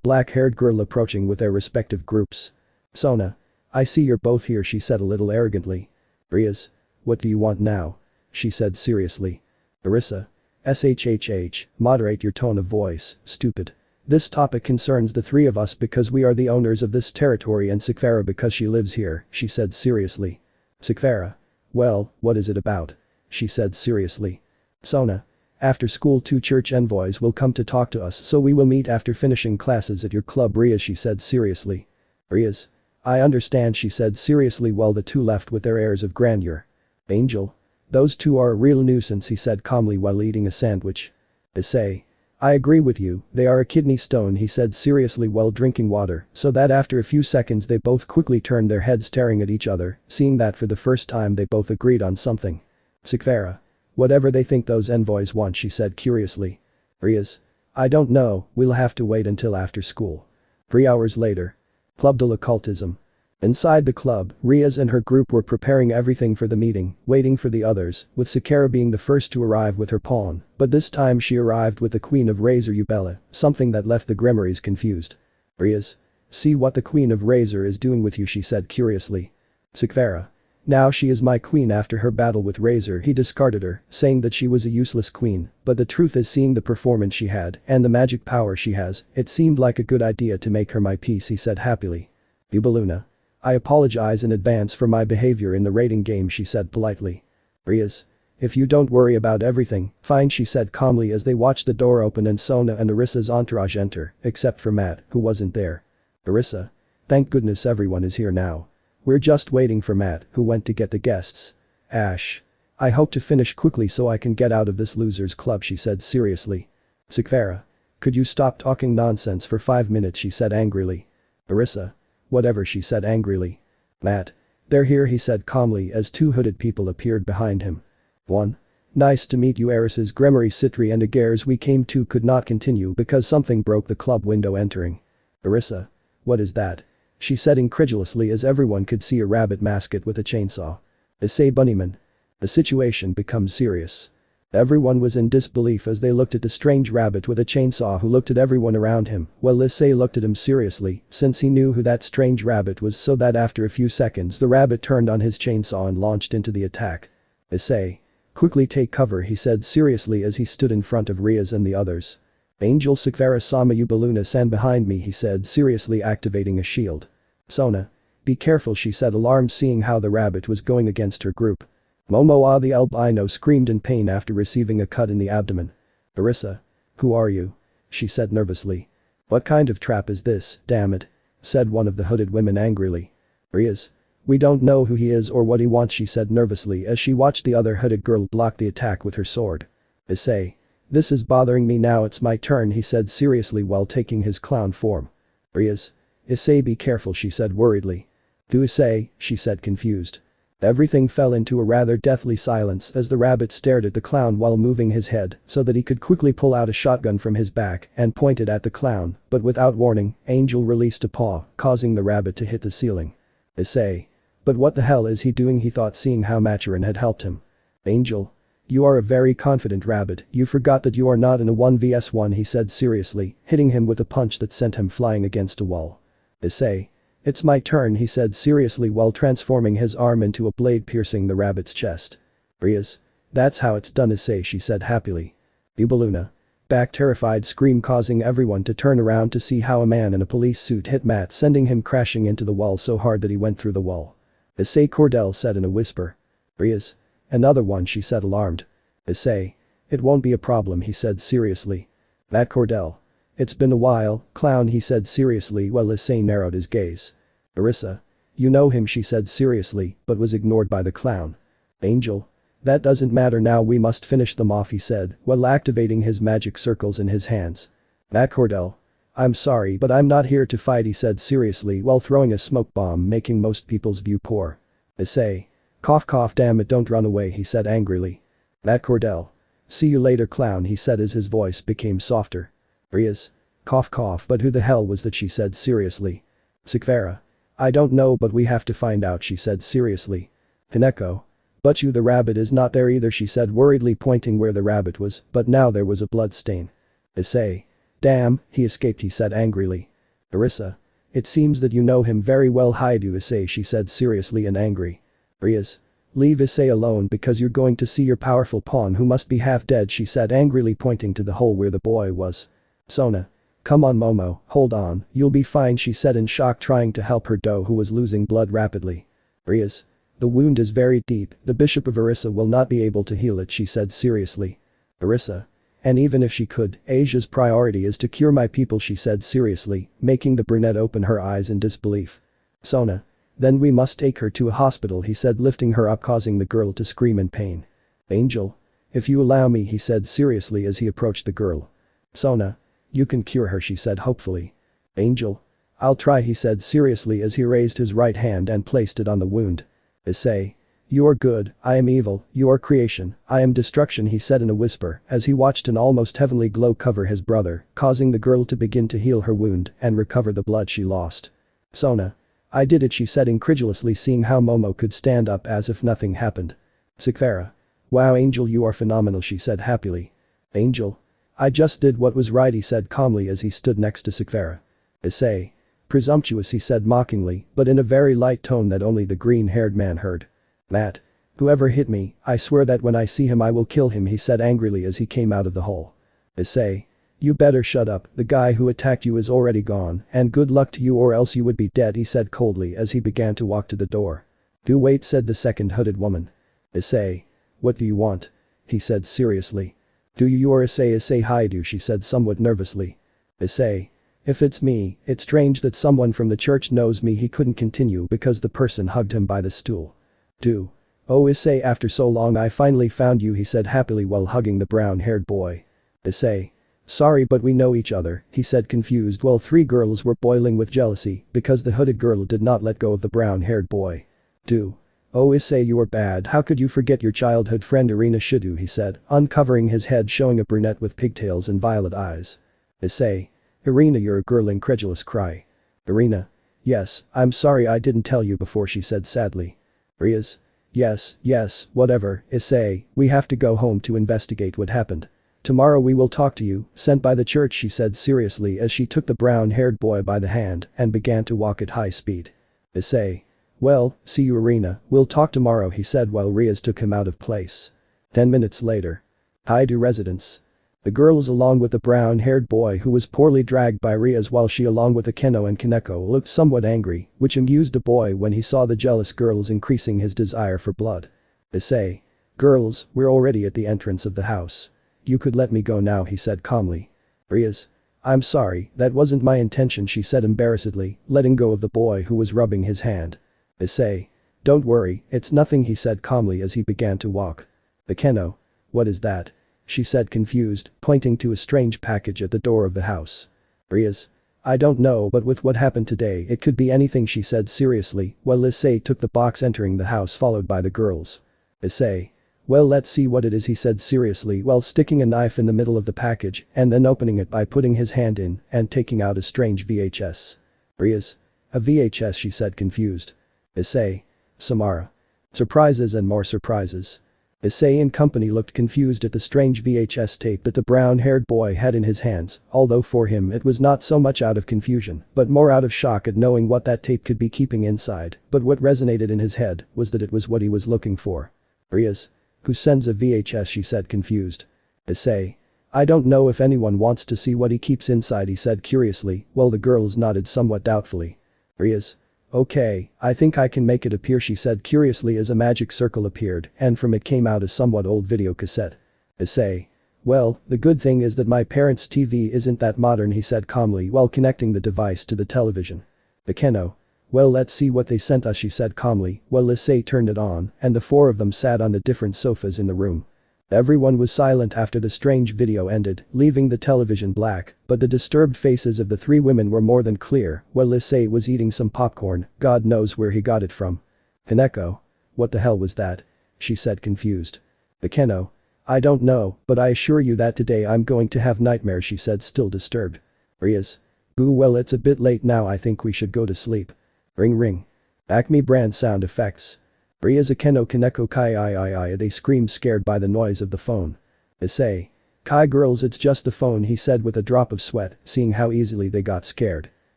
black-haired girl approaching with their respective groups. Sona. I see you're both here, she said a little arrogantly. Rias. What do you want now? She said seriously. Arissa. SHHH, moderate your tone of voice, stupid. This topic concerns the three of us because we are the owners of this territory and Sekvara because she lives here, she said seriously. Sekvara. Well, what is it about? She said seriously. Sona. After school 2 church envoys will come to talk to us, so we will meet after finishing classes at your club, Rias, she said seriously. Rias. I understand, she said seriously while the two left with their airs of grandeur. Angel. Those two are a real nuisance, he said calmly while eating a sandwich. Issei. I agree with you, they are a kidney stone, he said seriously while drinking water, so that after a few seconds they both quickly turned their heads staring at each other, seeing that for the first time they both agreed on something. Sekvara. Whatever they think those envoys want, she said curiously. Rias. I don't know, we'll have to wait until after school. 3 hours later. Club de l'Occultisme. Inside the club, Rias and her group were preparing everything for the meeting, waiting for the others, with Sekara being the first to arrive with her pawn, but this time she arrived with the Queen of Razor Ubella, something that left the Gremorys confused. Rias. See what the Queen of Razor is doing with you, she said curiously. Sekara. Now she is my queen. After her battle with Razor he discarded her, saying that she was a useless queen, but the truth is, seeing the performance she had and the magic power she has, it seemed like a good idea to make her my piece, he said happily. Ubeluna. I apologize in advance for my behavior in the raiding game, she said politely. Rias. If you don't worry about everything, fine, she said calmly as they watched the door open and Sona and Arissa's entourage enter, except for Matt, who wasn't there. Arissa. Thank goodness everyone is here now. We're just waiting for Matt, who went to get the guests. Ash. I hope to finish quickly so I can get out of this losers club, she said seriously. Sekvara. Could you stop talking nonsense for 5 minutes, she said angrily. Arissa. Whatever, she said angrily. Matt. They're here, he said calmly as 2 hooded people appeared behind him. 1. Nice to meet you, Eris's Gremory, Citri and Agares. We came to could not continue because something broke the club window entering. Arissa. What is that? She said incredulously as everyone could see a rabbit mascot with a chainsaw. Issei Bunnyman. The situation becomes serious. Everyone was in disbelief as they looked at the strange rabbit with a chainsaw who looked at everyone around him, while Issei looked at him seriously since he knew who that strange rabbit was, so that after a few seconds the rabbit turned on his chainsaw and launched into the attack. Issei. Quickly take cover, he said seriously as he stood in front of Rias and the others. Angel Sekvara Sama Ubeluna stand behind me, he said seriously activating a shield. Sona. Be careful, she said alarmed seeing how the rabbit was going against her group. Momoa the albino screamed in pain after receiving a cut in the abdomen. Arissa. Who are you? She said nervously. What kind of trap is this, damn it? Said one of the hooded women angrily. Rias. We don't know who he is or what he wants, she said nervously as she watched the other hooded girl block the attack with her sword. Issei. This is bothering me now, it's my turn, he said seriously while taking his clown form. Rias. Issei, be careful, she said worriedly. To Issei, she said confused. Everything fell into a rather deathly silence as the rabbit stared at the clown while moving his head so that he could quickly pull out a shotgun from his back and point it at the clown, but without warning, Angel released a paw, causing the rabbit to hit the ceiling. Issei. But what the hell is he doing, he thought seeing how Machurin had helped him. Angel. You are a very confident rabbit, you forgot that you are not in a 1vs1, he said seriously, hitting him with a punch that sent him flying against a wall. Issei. It's my turn, he said seriously while transforming his arm into a blade piercing the rabbit's chest. Rias. That's how it's done, Issei, she said happily. Ubeluna. Back terrified scream causing everyone to turn around to see how a man in a police suit hit Matt, sending him crashing into the wall so hard that he went through the wall. Issei Cordell said in a whisper. Rias. Another one, she said alarmed. Issei. It won't be a problem, he said seriously. Matt Cordell. It's been a while, clown, he said seriously while Issei narrowed his gaze. Arissa. You know him, she said seriously, but was ignored by the clown. Angel. That doesn't matter now, we must finish them off, he said, while activating his magic circles in his hands. Matt Cordell. I'm sorry, but I'm not here to fight, he said seriously while throwing a smoke bomb, making most people's view poor. Issei. Cough cough, damn it, don't run away, he said angrily. Matt Cordell. See you later, clown, he said as his voice became softer. Rias. Cough cough, but who the hell was that, she said seriously. Sikvera. I don't know, but we have to find out, she said seriously. Hineko. But you, the rabbit is not there either, she said worriedly, pointing where the rabbit was, but now there was a blood stain. Issei. Damn, he escaped, he said angrily. Arissa. It seems that you know him very well, Haidu Issei, she said seriously and angry. Rias. Leave Issei alone because you're going to see your powerful pawn who must be half dead, she said angrily, pointing to the hole where the boy was. Sona. Come on Momo, hold on, you'll be fine, she said in shock, trying to help her doe who was losing blood rapidly. Rias. The wound is very deep, the Bishop of Arissa will not be able to heal it, she said seriously. Arissa. And even if she could, Asia's priority is to cure my people, she said seriously, making the brunette open her eyes in disbelief. Sona. Then we must take her to a hospital, he said, lifting her up, causing the girl to scream in pain. Angel. If you allow me, he said seriously as he approached the girl. Sona. You can cure her, she said hopefully. Angel. I'll try, he said seriously as he raised his right hand and placed it on the wound. Issei. You are good, I am evil, you are creation, I am destruction, he said in a whisper as he watched an almost heavenly glow cover his brother, causing the girl to begin to heal her wound and recover the blood she lost. Sona. I did it, she said incredulously, seeing how Momo could stand up as if nothing happened. Sikvera. Wow, Angel, you are phenomenal, she said happily. Angel. I just did what was right, he said calmly as he stood next to Sikvera. Issei. Presumptuous, he said mockingly, but in a very light tone that only the green-haired man heard. Matt. Whoever hit me, I swear that when I see him I will kill him, he said angrily as he came out of the hole. Issei. You better shut up, the guy who attacked you is already gone, and good luck to you or else you would be dead, he said coldly as he began to walk to the door. Do wait, said the second hooded woman. Issei. What do you want? He said seriously. Do you or Issei Haidu, she said somewhat nervously. Issei. If it's me, it's strange that someone from the church knows me, he couldn't continue because the person hugged him by the stool. Do. Oh Issei, after so long I finally found you, he said happily while hugging the brown-haired boy. Issei. Sorry, but we know each other, he said confused while three girls were boiling with jealousy because the hooded girl did not let go of the brown-haired boy. Do. Oh Issei, you are bad, how could you forget your childhood friend Irina Shidu, he said, uncovering his head, showing a brunette with pigtails and violet eyes. Issei. Irina, you're a girl, incredulous cry. Irina. Yes, I'm sorry I didn't tell you before, she said sadly. Rias. Yes, whatever, Issei, we have to go home to investigate what happened. Tomorrow we will talk to you, sent by the church, she said seriously as she took the brown-haired boy by the hand and began to walk at high speed. Issei. Well, see you Irina, we'll talk tomorrow, he said while Rias took him out of place. 10 minutes later. Haidu residence. The girls along with the brown-haired boy who was poorly dragged by Rias while she along with Akeno and Kaneko looked somewhat angry, which amused the boy when he saw the jealous girls increasing his desire for blood. Issei. Girls, we're already at the entrance of the house. You could let me go now, he said calmly. Rias. I'm sorry, that wasn't my intention, she said embarrassedly, letting go of the boy who was rubbing his hand. Issei. Don't worry, it's nothing, he said calmly as he began to walk. Akeno. What is that? She said confused, pointing to a strange package at the door of the house. Rias. I don't know, but with what happened today it could be anything, she said seriously while Issei took the box, entering the house followed by the girls. Issei. Well, let's see what it is, he said seriously while sticking a knife in the middle of the package and then opening it by putting his hand in and taking out a strange VHS. Rias. A VHS, she said confused. Issei. Samara. Surprises and more surprises. Issei and company looked confused at the strange VHS tape that the brown-haired boy had in his hands, although for him it was not so much out of confusion, but more out of shock at knowing what that tape could be keeping inside, but what resonated in his head was that it was what he was looking for. Rias. Who sends a VHS, she said confused. Issei. I don't know if anyone wants to see what he keeps inside, he said curiously, while the girls nodded somewhat doubtfully. Rias. Okay, I think I can make it appear, she said curiously as a magic circle appeared and from it came out a somewhat old video cassette. Issei. Well, the good thing is that my parents' TV isn't that modern, he said calmly while connecting the device to the television. Akeno. Well, let's see what they sent us, she said calmly. Well, Issei turned it on, and the four of them sat on the different sofas in the room. Everyone was silent after the strange video ended, leaving the television black, but the disturbed faces of the three women were more than clear. Well, Issei was eating some popcorn, God knows where he got it from. Hineko. What the hell was that? She said confused. Ikeno. I don't know, but I assure you that today I'm going to have nightmares, she said still disturbed. Rias. Boo, well, it's a bit late now, I think we should go to sleep. Ring ring. Acme brand sound effects. Rias Ikeno Kaneko Kai I. They screamed scared by the noise of the phone. Issei. Kai girls, it's just the phone, he said with a drop of sweat, seeing how easily they got scared.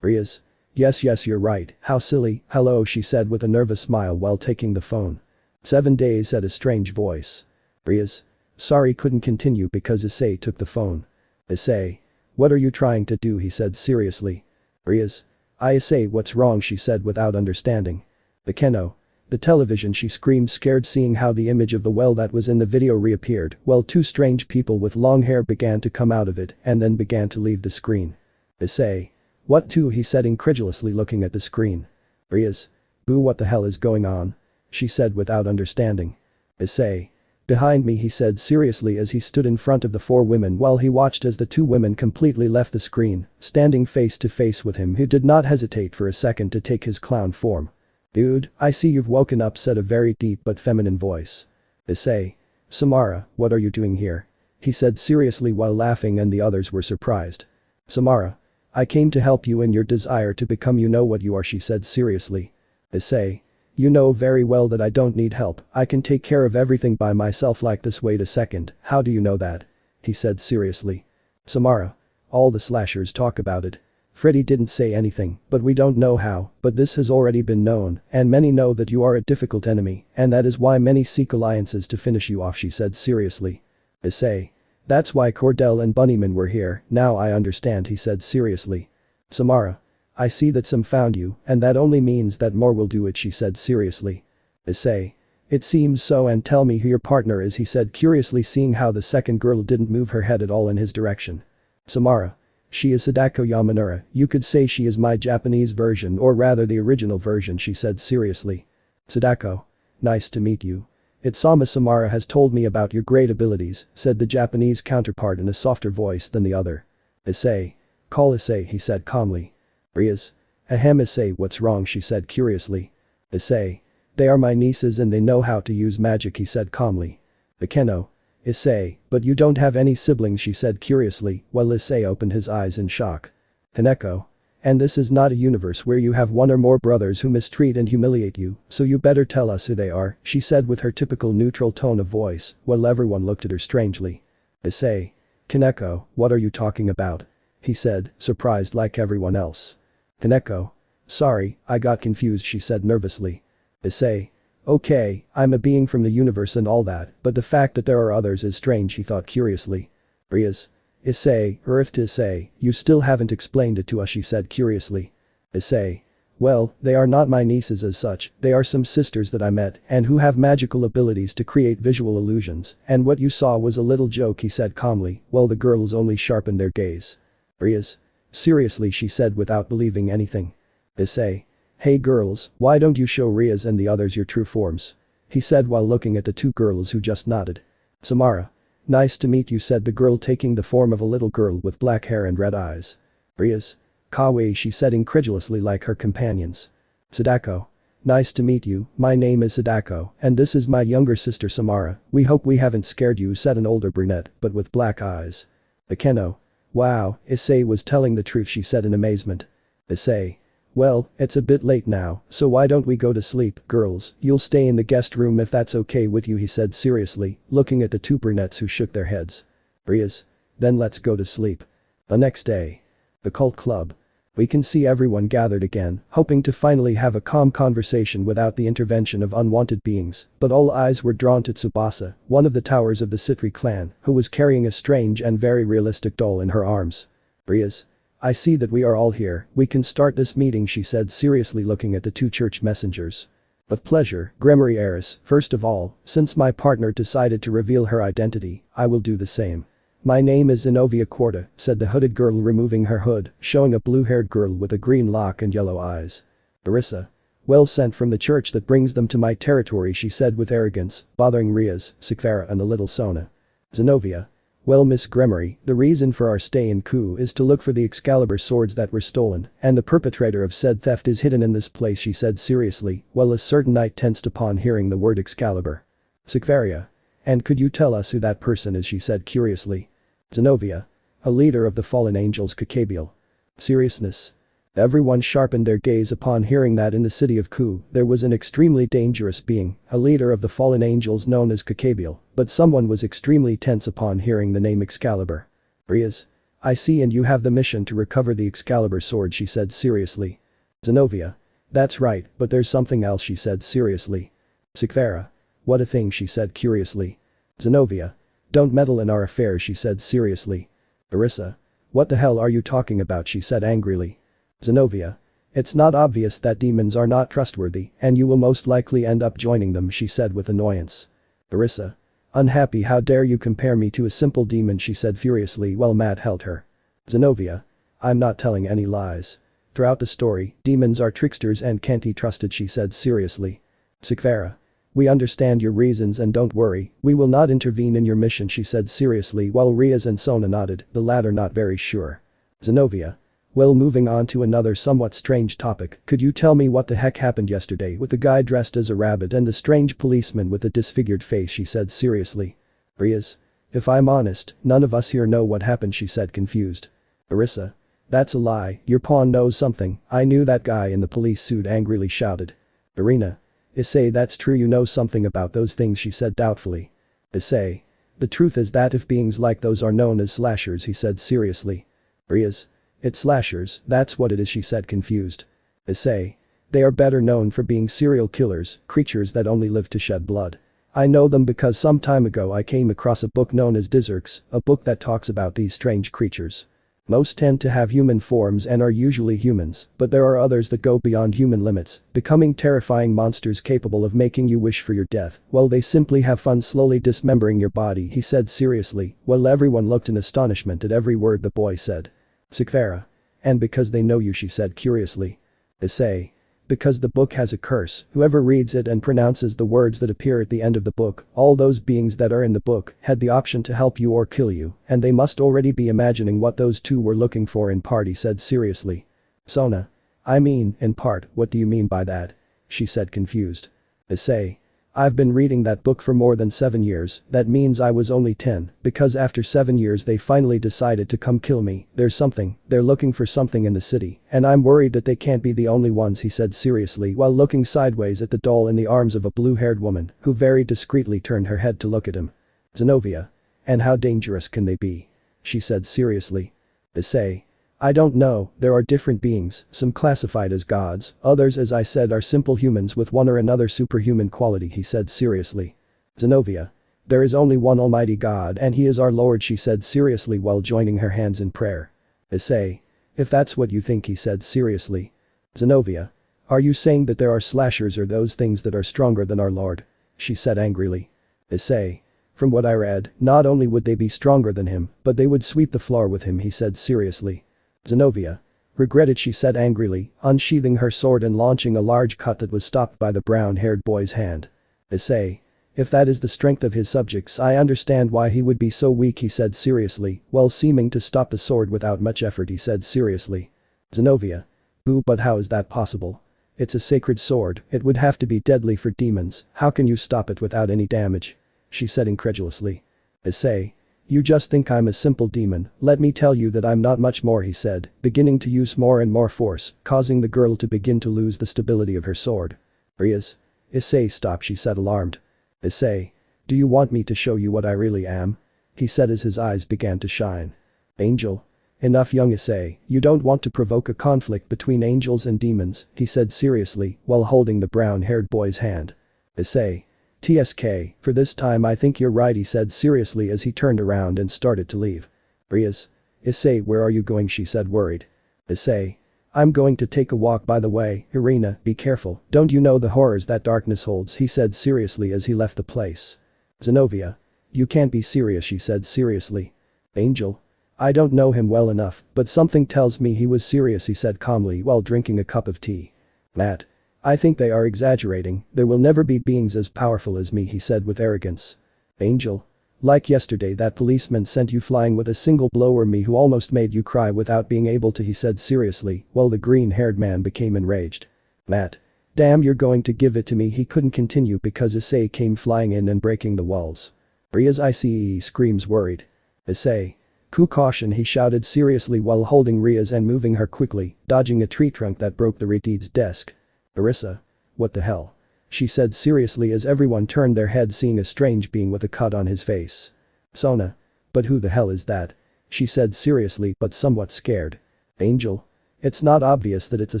Rias. Yes, you're right, how silly. Hello, she said with a nervous smile while taking the phone. 7 days, said a strange voice. Rias. Sorry, couldn't continue because Issei took the phone. Issei. What are you trying to do, he said seriously. Rias. Issei, what's wrong, she said without understanding. Ikeno. The television, she screamed scared seeing how the image of the well that was in the video reappeared while two strange people with long hair began to come out of it and then began to leave the screen. Issei. What two, he said incredulously looking at the screen. Rias. Boo, what the hell is going on? She said without understanding. Issei. Behind me, he said seriously as he stood in front of the four women while he watched as the two women completely left the screen, standing face to face with him. He did not hesitate for a second to take his clown form. Dude, I see you've woken up, said a very deep but feminine voice. Issei. Samara, what are you doing here? He said seriously while laughing and the others were surprised. Samara. I came to help you in your desire to become you know what you are, she said seriously. Issei. You know very well that I don't need help, I can take care of everything by myself like this. Wait a second, how do you know that? He said seriously. Samara. All the slashers talk about it. Freddy didn't say anything, but we don't know how, but this has already been known, and many know that you are a difficult enemy, and that is why many seek alliances to finish you off, she said seriously. Issei. That's why Cordell and Bunnyman were here, now I understand, he said seriously. Samara. I see that some found you, and that only means that more will do it, she said seriously. Issei. It seems so, and tell me who your partner is, he said curiously seeing how the second girl didn't move her head at all in his direction. Samara. She is Sadako Yamanura, you could say she is my Japanese version or rather the original version, she said seriously. Sadako. Nice to meet you. Itsama Samara has told me about your great abilities, said the Japanese counterpart in a softer voice than the other. Issei. Call Issei, he said calmly. Rias. Ahem, Issei, what's wrong, she said curiously. Issei. They are my nieces and they know how to use magic, he said calmly. Ikeno. Issei, but you don't have any siblings, she said curiously while Issei opened his eyes in shock. Hineko. And this is not a universe where you have one or more brothers who mistreat and humiliate you, so you better tell us who they are, she said with her typical neutral tone of voice while everyone looked at her strangely. Issei. Kaneko, what are you talking about? He said, surprised like everyone else. Hineko. Sorry, I got confused, she said nervously. Issei. Okay, I'm a being from the universe and all that, but the fact that there are others is strange, he thought curiously. Rias. Issei, Earth to Issei, you still haven't explained it to us, she said curiously. Issei. Well, they are not my nieces as such, they are some sisters that I met and who have magical abilities to create visual illusions, and what you saw was a little joke, he said calmly, while the girls only sharpened their gaze. Rias. Seriously, she said without believing anything. Issei. Hey girls, why don't you show Rias and the others your true forms? He said while looking at the two girls who just nodded. Samara. Nice to meet you, said the girl taking the form of a little girl with black hair and red eyes. Rias. Kawaii, she said incredulously like her companions. Sadako. Nice to meet you, my name is Sadako, and this is my younger sister Samara, we hope we haven't scared you, said an older brunette, but with black eyes. Ikeno. Wow, Issei was telling the truth, she said in amazement. Issei. Well, it's a bit late now, so why don't we go to sleep, girls, you'll stay in the guest room if that's okay with you, he said seriously, looking at the two brunettes who shook their heads. Rias. Then let's go to sleep. The next day. The cult club. We can see everyone gathered again, hoping to finally have a calm conversation without the intervention of unwanted beings, but all eyes were drawn to Tsubasa, one of the towers of the Citri clan, who was carrying a strange and very realistic doll in her arms. Rias. I see that we are all here, we can start this meeting, she said seriously looking at the two church messengers. With pleasure, Gremory heiress, first of all, since my partner decided to reveal her identity, I will do the same. My name is Zenobia Corda, said the hooded girl removing her hood, showing a blue-haired girl with a green lock and yellow eyes. Arissa. Well sent from the church that brings them to my territory, she said with arrogance, bothering Rias, Sikvara and a little Sona. Zenobia. Well, Miss Gremory, the reason for our stay in Ku is to look for the Excalibur swords that were stolen, and the perpetrator of said theft is hidden in this place, she said seriously, while a certain knight tensed upon hearing the word Excalibur. Sikvaria. And could you tell us who that person is, she said curiously. Zenobia. A leader of the fallen angels, Kakabiel. Seriousness. Everyone sharpened their gaze upon hearing that in the city of Ku, there was an extremely dangerous being, a leader of the fallen angels known as Kakabiel, but someone was extremely tense upon hearing the name Excalibur. Rias. I see, and you have the mission to recover the Excalibur sword, she said seriously. Zenobia. That's right, but there's something else, she said seriously. Sikvara. What a thing, she said curiously. Zenobia. Don't meddle in our affairs, she said seriously. Arissa. What the hell are you talking about, she said angrily. Zenobia. It's not obvious that demons are not trustworthy, and you will most likely end up joining them, she said with annoyance. Arissa. Unhappy, how dare you compare me to a simple demon, she said furiously while Matt held her. Zenobia. I'm not telling any lies. Throughout the story, demons are tricksters and can't be trusted, she said seriously. Sikvara. We understand your reasons and don't worry, we will not intervene in your mission, she said seriously while Rias and Sona nodded, the latter not very sure. Zenobia. Well, moving on to another somewhat strange topic, could you tell me what the heck happened yesterday with the guy dressed as a rabbit and the strange policeman with a disfigured face, she said seriously. Rias. If I'm honest, none of us here know what happened, she said confused. Arissa. That's a lie, your pawn knows something, I knew that guy in the police suit, angrily shouted. Irina. Issei, that's true, you know something about those things, she said doubtfully. Issei. The truth is that if beings like those are known as slashers, he said seriously. Rias. It's slashers, that's what it is, she said confused. Issei. They are better known for being serial killers, creatures that only live to shed blood. I know them because some time ago I came across a book known as Dizerks, a book that talks about these strange creatures. Most tend to have human forms and are usually humans, but there are others that go beyond human limits, becoming terrifying monsters capable of making you wish for your death, while they simply have fun slowly dismembering your body, he said seriously, while everyone looked in astonishment at every word the boy said. Sikvara. And because they know you, she said curiously. Issei. Because the book has a curse, whoever reads it and pronounces the words that appear at the end of the book, all those beings that are in the book had the option to help you or kill you, and they must already be imagining what those two were looking for in part, he said seriously. Sona. I mean, in part, what do you mean by that? She said confused. Issei. I've been reading that book for more than 7 years, that means I was only 10, because after 7 years they finally decided to come kill me, they're looking for something in the city, and I'm worried that they can't be the only ones, he said seriously while looking sideways at the doll in the arms of a blue-haired woman, who very discreetly turned her head to look at him. Zenobia. And how dangerous can they be? She said seriously. Issei. I don't know, there are different beings, some classified as gods, others as I said are simple humans with one or another superhuman quality, he said seriously. Zenobia. There is only one almighty God and he is our Lord, she said seriously while joining her hands in prayer. Issei. If that's what you think, he said seriously. Zenobia. Are you saying that there are slashers or those things that are stronger than our Lord? She said angrily. Issei. From what I read, not only would they be stronger than him, but they would sweep the floor with him, he said seriously. Zenobia. Regretted, she said angrily, unsheathing her sword and launching a large cut that was stopped by the brown-haired boy's hand. Issei. If that is the strength of his subjects, I understand why he would be so weak, he said seriously, while seeming to stop the sword without much effort, he said seriously. Zenobia. Boo, but how is that possible? It's a sacred sword, it would have to be deadly for demons, how can you stop it without any damage? She said incredulously. Issei. You just think I'm a simple demon, let me tell you that I'm not much more, he said, beginning to use more and more force, causing the girl to begin to lose the stability of her sword. Rias. Issei, stop, she said alarmed. Issei. Do you want me to show you what I really am? He said as his eyes began to shine. Angel. Enough, young Issei, you don't want to provoke a conflict between angels and demons, he said seriously while holding the brown-haired boy's hand. Issei. TSK, for this time I think you're right, he said seriously as he turned around and started to leave. Rias. Issei, where are you going, she said worried. Issei. I'm going to take a walk, by the way, Irina, be careful, don't you know the horrors that darkness holds, he said seriously as he left the place. Zenobia. You can't be serious, she said seriously. Angel. I don't know him well enough, but something tells me he was serious, he said calmly while drinking a cup of tea. Matt. I think they are exaggerating, there will never be beings as powerful as me, he said with arrogance. Angel. Like yesterday that policeman sent you flying with a single blow, or me who almost made you cry without being able to, he said seriously, while the green-haired man became enraged. Matt. Damn, you're going to give it to me. He couldn't continue because Issei came flying in and breaking the walls. Rias Iseei screams worried. Issei. Coup caution, he shouted seriously while holding Rias and moving her quickly, dodging a tree trunk that broke the Retide's desk. Arissa. What the hell? She said seriously as everyone turned their head seeing a strange being with a cut on his face. Sona. But who the hell is that? She said seriously but somewhat scared. Angel. It's not obvious that it's a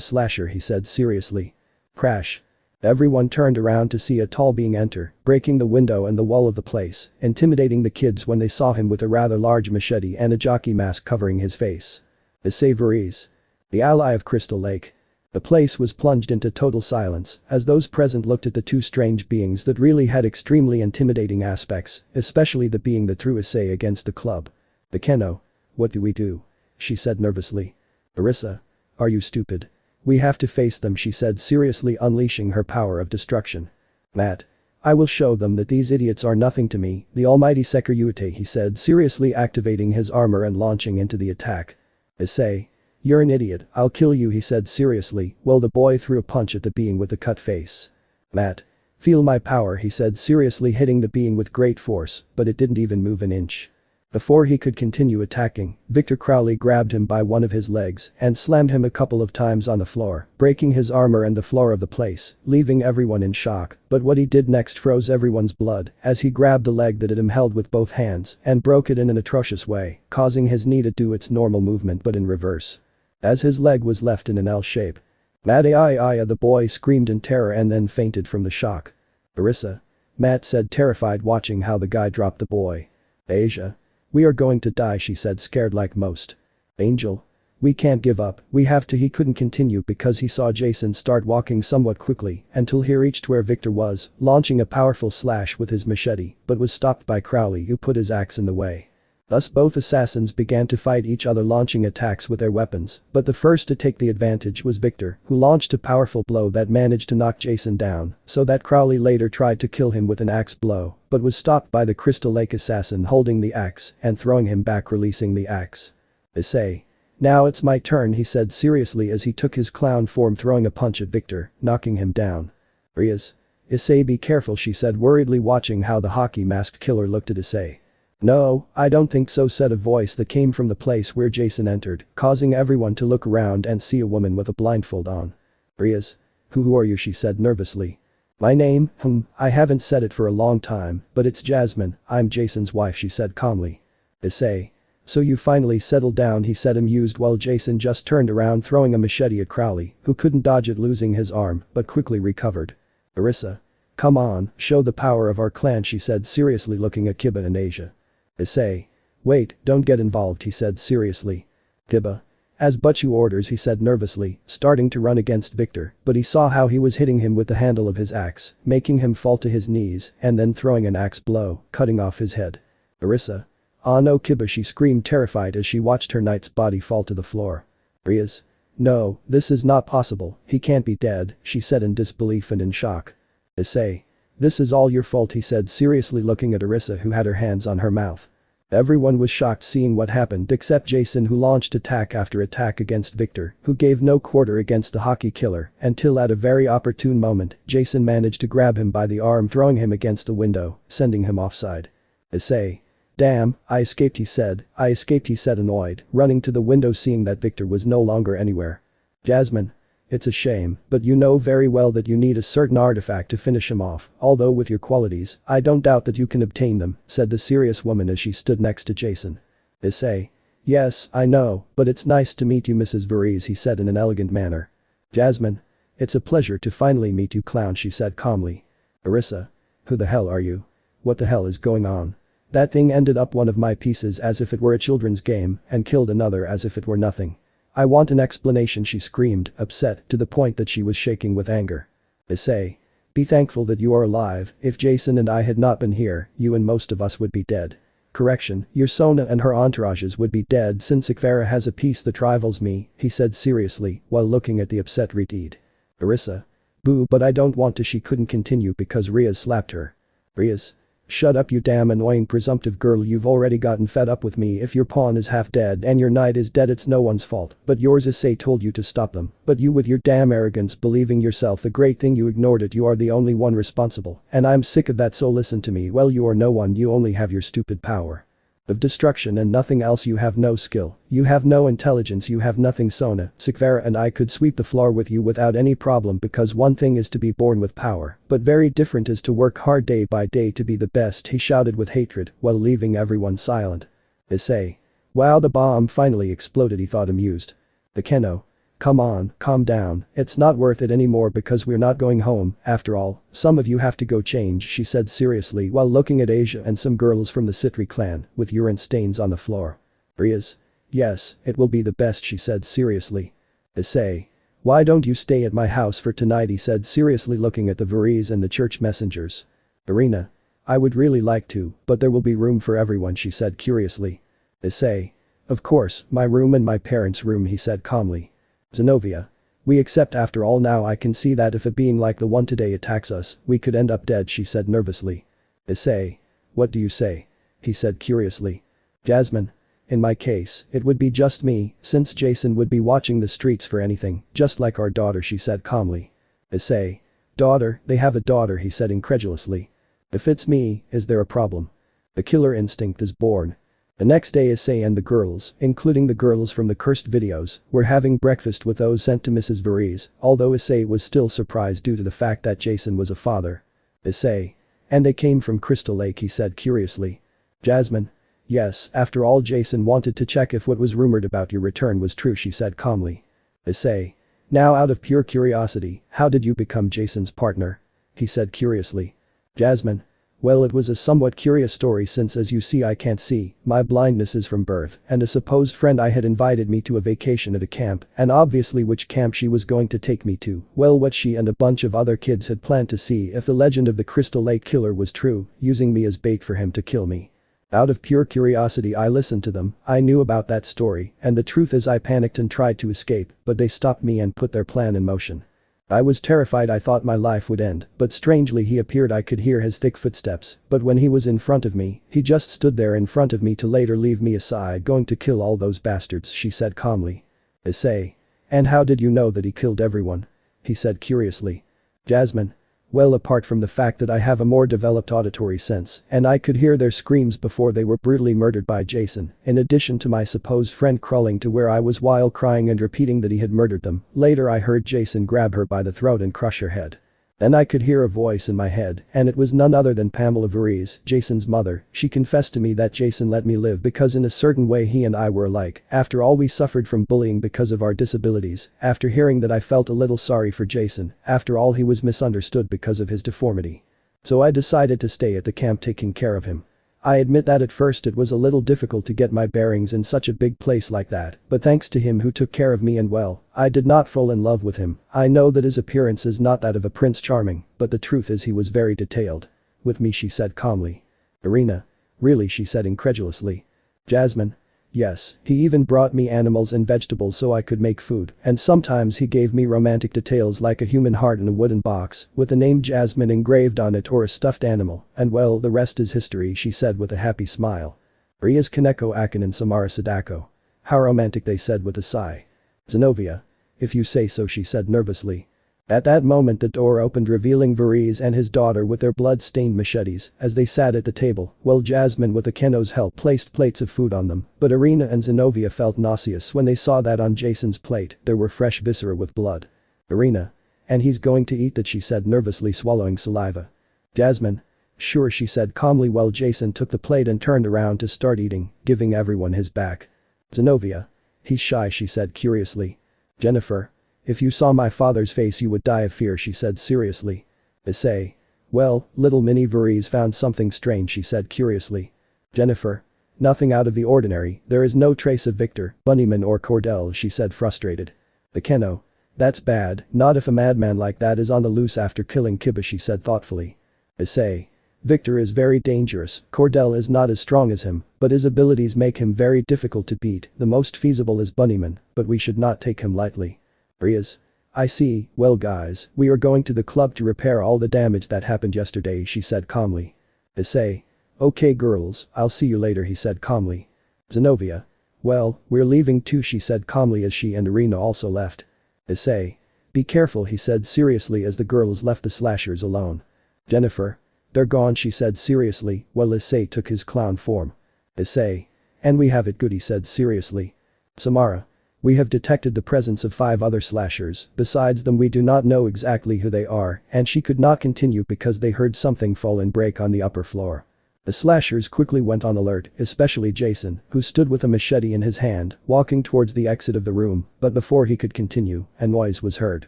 slasher, he said seriously. Crash. Everyone turned around to see a tall being enter, breaking the window and the wall of the place, intimidating the kids when they saw him with a rather large machete and a jockey mask covering his face. Issei Varese. The ally of Crystal Lake. The place was plunged into total silence as those present looked at the two strange beings that really had extremely intimidating aspects, especially the being that threw Issei against the club. The Keno. What do we do? She said nervously. Arissa. Are you stupid? We have to face them, she said seriously, unleashing her power of destruction. Matt. I will show them that these idiots are nothing to me, the almighty Sekiruyute, he said seriously, activating his armor and launching into the attack. Issei. You're an idiot, I'll kill you, he said seriously, while the boy threw a punch at the being with the cut face. Matt. Feel my power, he said seriously, hitting the being with great force, but it didn't even move an inch. Before he could continue attacking, Victor Crowley grabbed him by one of his legs and slammed him a couple of times on the floor, breaking his armor and the floor of the place, leaving everyone in shock, but what he did next froze everyone's blood as he grabbed the leg that Adam held with both hands and broke it in an atrocious way, causing his knee to do its normal movement but in reverse. As his leg was left in an L shape. Matt, the boy screamed in terror and then fainted from the shock. Arissa. Matt said, terrified, watching how the guy dropped the boy. Asia. We are going to die, she said, scared like most. Angel. We can't give up, we have to. He couldn't continue because he saw Jason start walking somewhat quickly until he reached where Victor was, launching a powerful slash with his machete, but was stopped by Crowley, who put his axe in the way. Thus both assassins began to fight each other, launching attacks with their weapons, but the first to take the advantage was Victor, who launched a powerful blow that managed to knock Jason down, so that Crowley later tried to kill him with an axe blow, but was stopped by the Crystal Lake assassin holding the axe and throwing him back, releasing the axe. Issei. Now it's my turn, he said seriously as he took his clown form, throwing a punch at Victor, knocking him down. Rias. Issei, be careful, she said worriedly, watching how the hockey-masked killer looked at Issei. No, I don't think so, said a voice that came from the place where Jason entered, causing everyone to look around and see a woman with a blindfold on. Rias. Who are you, she said nervously. My name, I haven't said it for a long time, but it's Jasmine, I'm Jason's wife, she said calmly. Issei. So you finally settled down, he said amused, while Jason just turned around, throwing a machete at Crowley, who couldn't dodge it, losing his arm, but quickly recovered. Arissa. Come on, show the power of our clan, she said seriously, looking at Kiba and Asia. Issei. Wait, don't get involved, he said seriously. Kiba. As but you orders, he said nervously, starting to run against Victor, but he saw how he was hitting him with the handle of his axe, making him fall to his knees and then throwing an axe blow, cutting off his head. Arissa. Ah no, Kiba, she screamed, terrified as she watched her knight's body fall to the floor. Rias. No, this is not possible, he can't be dead, she said in disbelief and in shock. Issei. This is all your fault, he said seriously, looking at Arissa, who had her hands on her mouth. Everyone was shocked seeing what happened except Jason, who launched attack after attack against Victor, who gave no quarter against the hockey killer until at a very opportune moment, Jason managed to grab him by the arm, throwing him against the window, sending him offside. Issei. Damn, I escaped, he said annoyed, running to the window seeing that Victor was no longer anywhere. Jasmine. It's a shame, but you know very well that you need a certain artifact to finish him off, although with your qualities, I don't doubt that you can obtain them, said the serious woman as she stood next to Jason. Issei. Yes, I know, but it's nice to meet you, Mrs. Varese, he said in an elegant manner. Jasmine. It's a pleasure to finally meet you, clown, she said calmly. Arissa. Who the hell are you? What the hell is going on? That thing ended up one of my pieces as if it were a children's game and killed another as if it were nothing. I want an explanation, she screamed, upset to the point that she was shaking with anger. Issei. Be thankful that you are alive, if Jason and I had not been here, you and most of us would be dead. Correction, your Sona and her entourages would be dead since Ikvera has a piece that rivals me, he said seriously while looking at the upset Retide. Arissa. Boo, but I don't want to. She couldn't continue because Rias slapped her. Rias. Shut up, you damn annoying presumptive girl. You've already gotten fed up with me. If your pawn is half dead and your knight is dead, it's no one's fault but yours. Issei told you to stop them, but you with your damn arrogance, believing yourself the great thing, you ignored it. You are the only one responsible and I'm sick of that, so listen to me. Well, you are no one. You only have your stupid power of destruction and nothing else. You have no skill, you have no intelligence, you have nothing. Sona, Sikvara and I could sweep the floor with you without any problem, because one thing is to be born with power, but very different is to work hard day by day to be the best, he shouted with hatred while leaving everyone silent. Issei. Wow, the bomb finally exploded, he thought, amused. The Keno. Come on, calm down, it's not worth it anymore because we're not going home, after all, some of you have to go change, she said seriously while looking at Asia and some girls from the Citri clan with urine stains on the floor. Rias. Yes, it will be the best, she said seriously. Issei. Why don't you stay at my house for tonight, he said seriously looking at the Varis and the church messengers. Irina. I would really like to, but there will be room for everyone, she said curiously. Issei. Of course, my room and my parents' room, he said calmly. Zenobia. We accept, after all. Now I can see that if a being like the one today attacks us, we could end up dead, she said nervously. Issei. What do you say? He said curiously. Jasmine. In my case, it would be just me, since Jason would be watching the streets for anything, just like our daughter, she said calmly. Issei. Daughter, they have a daughter, he said incredulously. If it's me, is there a problem? The killer instinct is born. The next day Issei and the girls, including the girls from the cursed videos, were having breakfast with those sent to Mrs. Varis, although Issei was still surprised due to the fact that Jason was a father. Issei. And they came from Crystal Lake, he said curiously. Jasmine. Yes, after all Jason wanted to check if what was rumored about your return was true, she said calmly. Issei. Now out of pure curiosity, how did you become Jason's partner? He said curiously. Jasmine. Well, it was a somewhat curious story since, as you see, I can't see, my blindness is from birth, and a supposed friend I had invited me to a vacation at a camp, and obviously which camp she was going to take me to, well, what she and a bunch of other kids had planned to see if the legend of the Crystal Lake killer was true, using me as bait for him to kill me. Out of pure curiosity I listened to them. I knew about that story, and the truth is I panicked and tried to escape, but they stopped me and put their plan in motion. I was terrified, I thought my life would end, but strangely he appeared. I could hear his thick footsteps, but when he was in front of me, he just stood there in front of me to later leave me aside, going to kill all those bastards, she said calmly. Issei. And how did you know that he killed everyone? He said curiously. Jasmine. Well, apart from the fact that I have a more developed auditory sense, and I could hear their screams before they were brutally murdered by Jason, in addition to my supposed friend crawling to where I was while crying and repeating that he had murdered them. Later I heard Jason grab her by the throat and crush her head. Then I could hear a voice in my head, and it was none other than Pamela Varis, Jason's mother. She confessed to me that Jason let me live because in a certain way he and I were alike. After all, we suffered from bullying because of our disabilities. After hearing that, I felt a little sorry for Jason. After all, he was misunderstood because of his deformity. So I decided to stay at the camp taking care of him. I admit that at first it was a little difficult to get my bearings in such a big place like that, but thanks to him who took care of me, and well, I did not fall in love with him. I know that his appearance is not that of a Prince Charming, but the truth is he was very detailed. With me, she said calmly. Irina. Really, she said incredulously. Jasmine. Yes, he even brought me animals and vegetables so I could make food, and sometimes he gave me romantic details like a human heart in a wooden box with the name Jasmine engraved on it, or a stuffed animal, and well, the rest is history, she said with a happy smile. Rias Kaneko Akin and Samara Sadako. How romantic, they said with a sigh. Zenobia. If you say so, she said nervously. At that moment the door opened, revealing Varis and his daughter with their blood-stained machetes as they sat at the table, while Jasmine with Akeno's help placed plates of food on them, but Irina and Zenobia felt nauseous when they saw that on Jason's plate there were fresh viscera with blood. Irina. And he's going to eat that, she said nervously, swallowing saliva. Jasmine. Sure, she said calmly while Jason took the plate and turned around to start eating, giving everyone his back. Zenobia. He's shy, she said curiously. Jennifer. If you saw my father's face you would die of fear, she said seriously. Issei. Well, little Minnie Varis found something strange, she said curiously. Jennifer. Nothing out of the ordinary, there is no trace of Victor, Bunnyman or Cordell, she said frustrated. The Keno. That's bad, not if a madman like that is on the loose after killing Kiba, she said thoughtfully. Issei. Victor is very dangerous, Cordell is not as strong as him, but his abilities make him very difficult to beat. The most feasible is Bunnyman, but we should not take him lightly. Rias. I see, well guys, we are going to the club to repair all the damage that happened yesterday, she said calmly. Issei. Okay girls, I'll see you later, he said calmly. Zenobia. Well, we're leaving too, she said calmly as she and Irina also left. Issei. Be careful, he said seriously as the girls left the slashers alone. Jennifer. They're gone, she said seriously while Issei took his clown form. Issei. And we have it good, he said seriously. Samara. We have detected the presence of 5 other slashers, besides them we do not know exactly who they are, and she could not continue because they heard something fall and break on the upper floor. The slashers quickly went on alert, especially Jason, who stood with a machete in his hand, walking towards the exit of the room, but before he could continue, a noise was heard.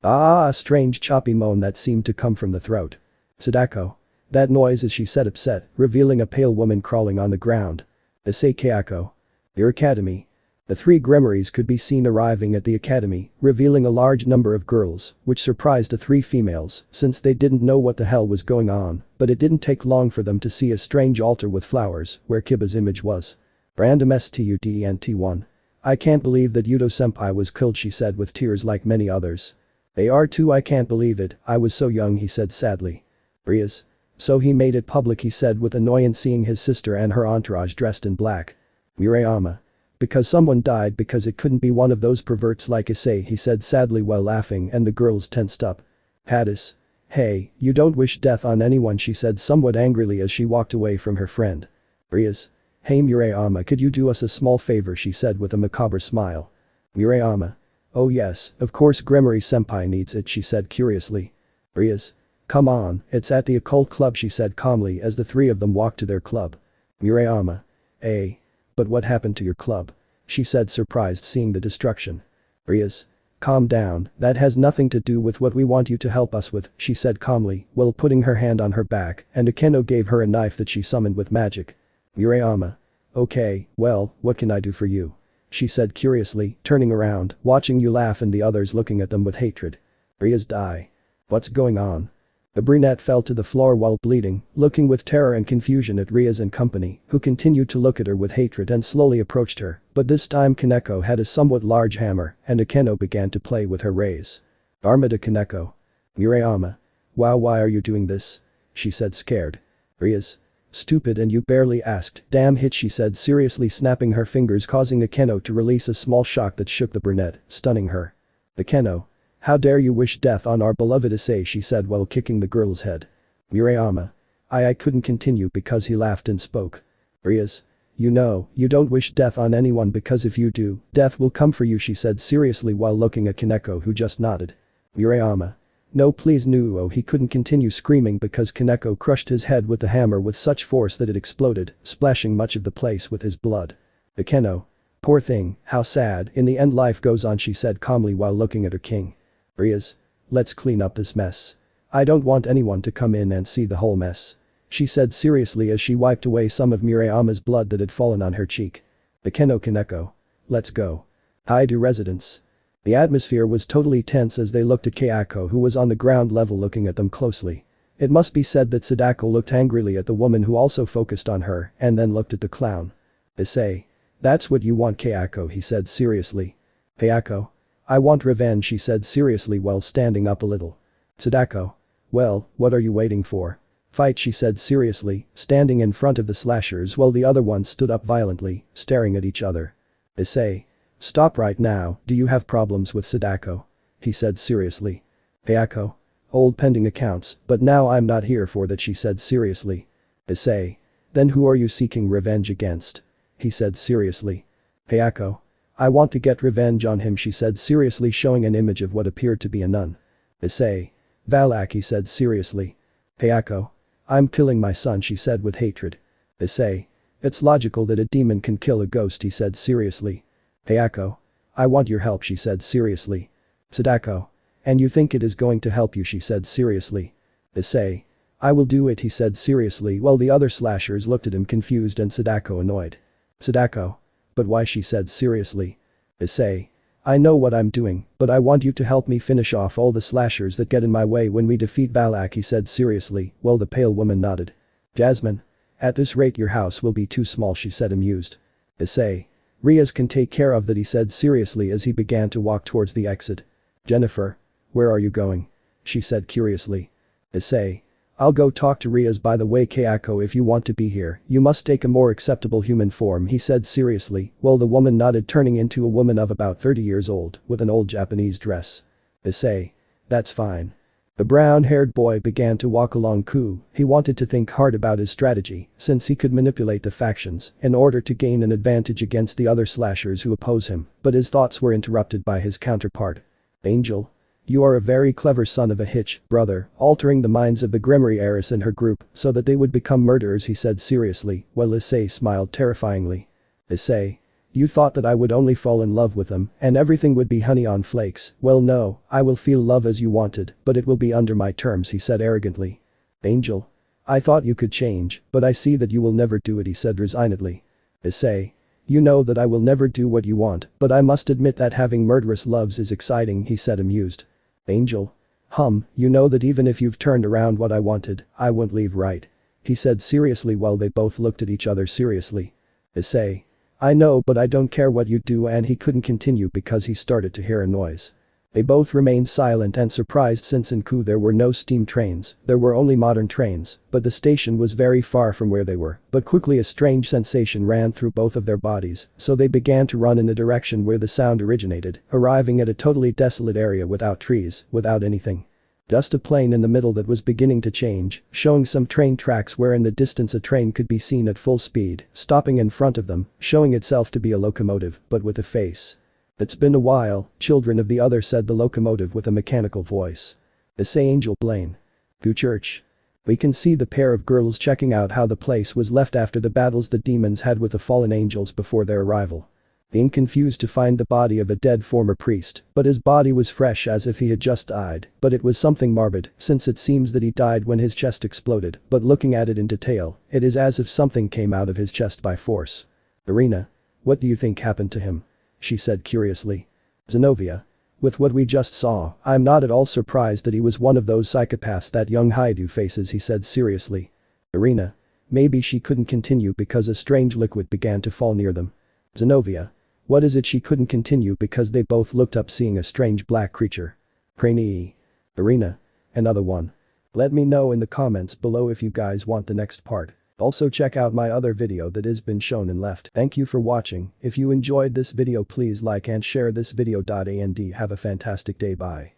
A strange choppy moan that seemed to come from the throat. Sadako. That noise, as she said upset, revealing a pale woman crawling on the ground. Issei Kayako. Your academy. The 3 Gremories could be seen arriving at the academy, revealing a large number of girls, which surprised the 3 females, since they didn't know what the hell was going on, but it didn't take long for them to see a strange altar with flowers, where Kiba's image was. Random student1. I can't believe that Yudo-senpai was killed, she said with tears like many others. They are too, I can't believe it, I was so young, he said sadly. Rias. So he made it public, he said with annoyance seeing his sister and her entourage dressed in black. Murayama. Because someone died because it couldn't be one of those perverts like Issei, he said sadly while laughing and the girls tensed up. Hadis. Hey, you don't wish death on anyone, she said somewhat angrily as she walked away from her friend. Rias. Hey Murayama, could you do us a small favor, she said with a macabre smile. Murayama. Oh yes, of course Gremory-senpai needs it, she said curiously. Rias. Come on, it's at the occult club, she said calmly as the 3 of them walked to their club. Murayama. Eh. But what happened to your club? She said surprised seeing the destruction. Rias. Calm down, that has nothing to do with what we want you to help us with, she said calmly while putting her hand on her back and Akeno gave her a knife that she summoned with magic. Murayama. Okay, well, what can I do for you? She said curiously, turning around, watching you laugh and the others looking at them with hatred. Rias die. What's going on? The brunette fell to the floor while bleeding, looking with terror and confusion at Rias and company, who continued to look at her with hatred and slowly approached her, but this time Kaneko had a somewhat large hammer and Akeno began to play with her rays. Armada Kaneko. Murayama. Wow, why are you doing this? She said scared. Rias. Stupid, and you barely asked, damn hit, she said seriously snapping her fingers causing Akeno to release a small shock that shook the brunette, stunning her. Akeno. How dare you wish death on our beloved Issei, she said while kicking the girl's head. Murayama. I couldn't continue because he laughed and spoke. Rias. You know, you don't wish death on anyone because if you do, death will come for you, she said seriously while looking at Kaneko who just nodded. Murayama. No please nuevo, he couldn't continue screaming because Kaneko crushed his head with the hammer with such force that it exploded, splashing much of the place with his blood. Akeno. Poor thing, how sad, in the end life goes on, she said calmly while looking at her king. Rias. Let's clean up this mess. I don't want anyone to come in and see the whole mess. She said seriously as she wiped away some of Murayama's blood that had fallen on her cheek. Akeno Kaneko. Let's go. Hi to residents. The atmosphere was totally tense as they looked at Kayako who was on the ground level looking at them closely. It must be said that Sadako looked angrily at the woman who also focused on her and then looked at the clown. Issei. That's what you want, Kayako, he said seriously. Kayako. I want revenge, she said seriously while standing up a little. Sadako. Well, what are you waiting for? Fight, she said seriously, standing in front of the slashers while the other ones stood up violently, staring at each other. Issei. Stop right now, do you have problems with Sadako? He said seriously. Kayako. Old pending accounts, but now I'm not here for that, she said seriously. Issei. Then who are you seeking revenge against? He said seriously. Kayako. I want to get revenge on him, she said seriously showing an image of what appeared to be a nun. Issei. Valak, he said seriously. Kayako. I'm killing my son, she said with hatred. Issei. It's logical that a demon can kill a ghost, he said seriously. Kayako. I want your help, she said seriously. Sadako. And you think it is going to help you, she said seriously. Issei. I will do it, he said seriously while the other slashers looked at him confused and Sadako annoyed. Sadako. But why, she said seriously. Issei. I know what I'm doing, but I want you to help me finish off all the slashers that get in my way when we defeat Valak, he said seriously while the pale woman nodded. Jasmine. At this rate your house will be too small, she said amused. Issei. Rias can take care of that, he said seriously as he began to walk towards the exit. Jennifer. Where are you going? She said curiously. Issei. I'll go talk to Rias. By the way, Kayako, if you want to be here, you must take a more acceptable human form, he said seriously, while the woman nodded, turning into a woman of about 30 years old, with an old Japanese dress. Issei. That's fine. The brown-haired boy began to walk along. He wanted to think hard about his strategy, since he could manipulate the factions in order to gain an advantage against the other slashers who oppose him, but his thoughts were interrupted by his counterpart. Angel. You are a very clever son of a hitch, brother, altering the minds of the Gremory heiress and her group so that they would become murderers, he said seriously, while Issei smiled terrifyingly. Issei. You thought that I would only fall in love with them and everything would be honey on flakes. Well no, I will feel love as you wanted, but it will be under my terms, he said arrogantly. Angel. I thought you could change, but I see that you will never do it, he said resignedly. Issei. You know that I will never do what you want, but I must admit that having murderous loves is exciting, he said amused. Angel. You know that even if you've turned around what I wanted, I won't leave, right? He said seriously while they both looked at each other seriously. Issei. I know, but I don't care what you do, and he couldn't continue because he started to hear a noise. They both remained silent and surprised since in Ku there were no steam trains, there were only modern trains, but the station was very far from where they were, but quickly a strange sensation ran through both of their bodies, so they began to run in the direction where the sound originated, arriving at a totally desolate area without trees, without anything. Just a plain in the middle that was beginning to change, showing some train tracks where in the distance a train could be seen at full speed, stopping in front of them, showing itself to be a locomotive, but with a face. It's been a while, children of the other, said the locomotive with a mechanical voice. Issei Angel Blaine. Go church. We can see the pair of girls checking out how the place was left after the battles the demons had with the fallen angels before their arrival. Being confused to find the body of a dead former priest, but his body was fresh as if he had just died, but it was something morbid, since it seems that he died when his chest exploded, but looking at it in detail, it is as if something came out of his chest by force. Irina. What do you think happened to him? She said curiously. Zenobia. With what we just saw, I'm not at all surprised that he was one of those psychopaths that young Haidu faces, he said seriously. Irina. Maybe she couldn't continue because a strange liquid began to fall near them. Zenobia. What is it? She couldn't continue because they both looked up seeing a strange black creature. Craney. Irina. Another one. Let me know in the comments below if you guys want the next part. Also check out my other video that has been shown and left. Thank you for watching. If you enjoyed this video, please like and share this video. And have a fantastic day. Bye.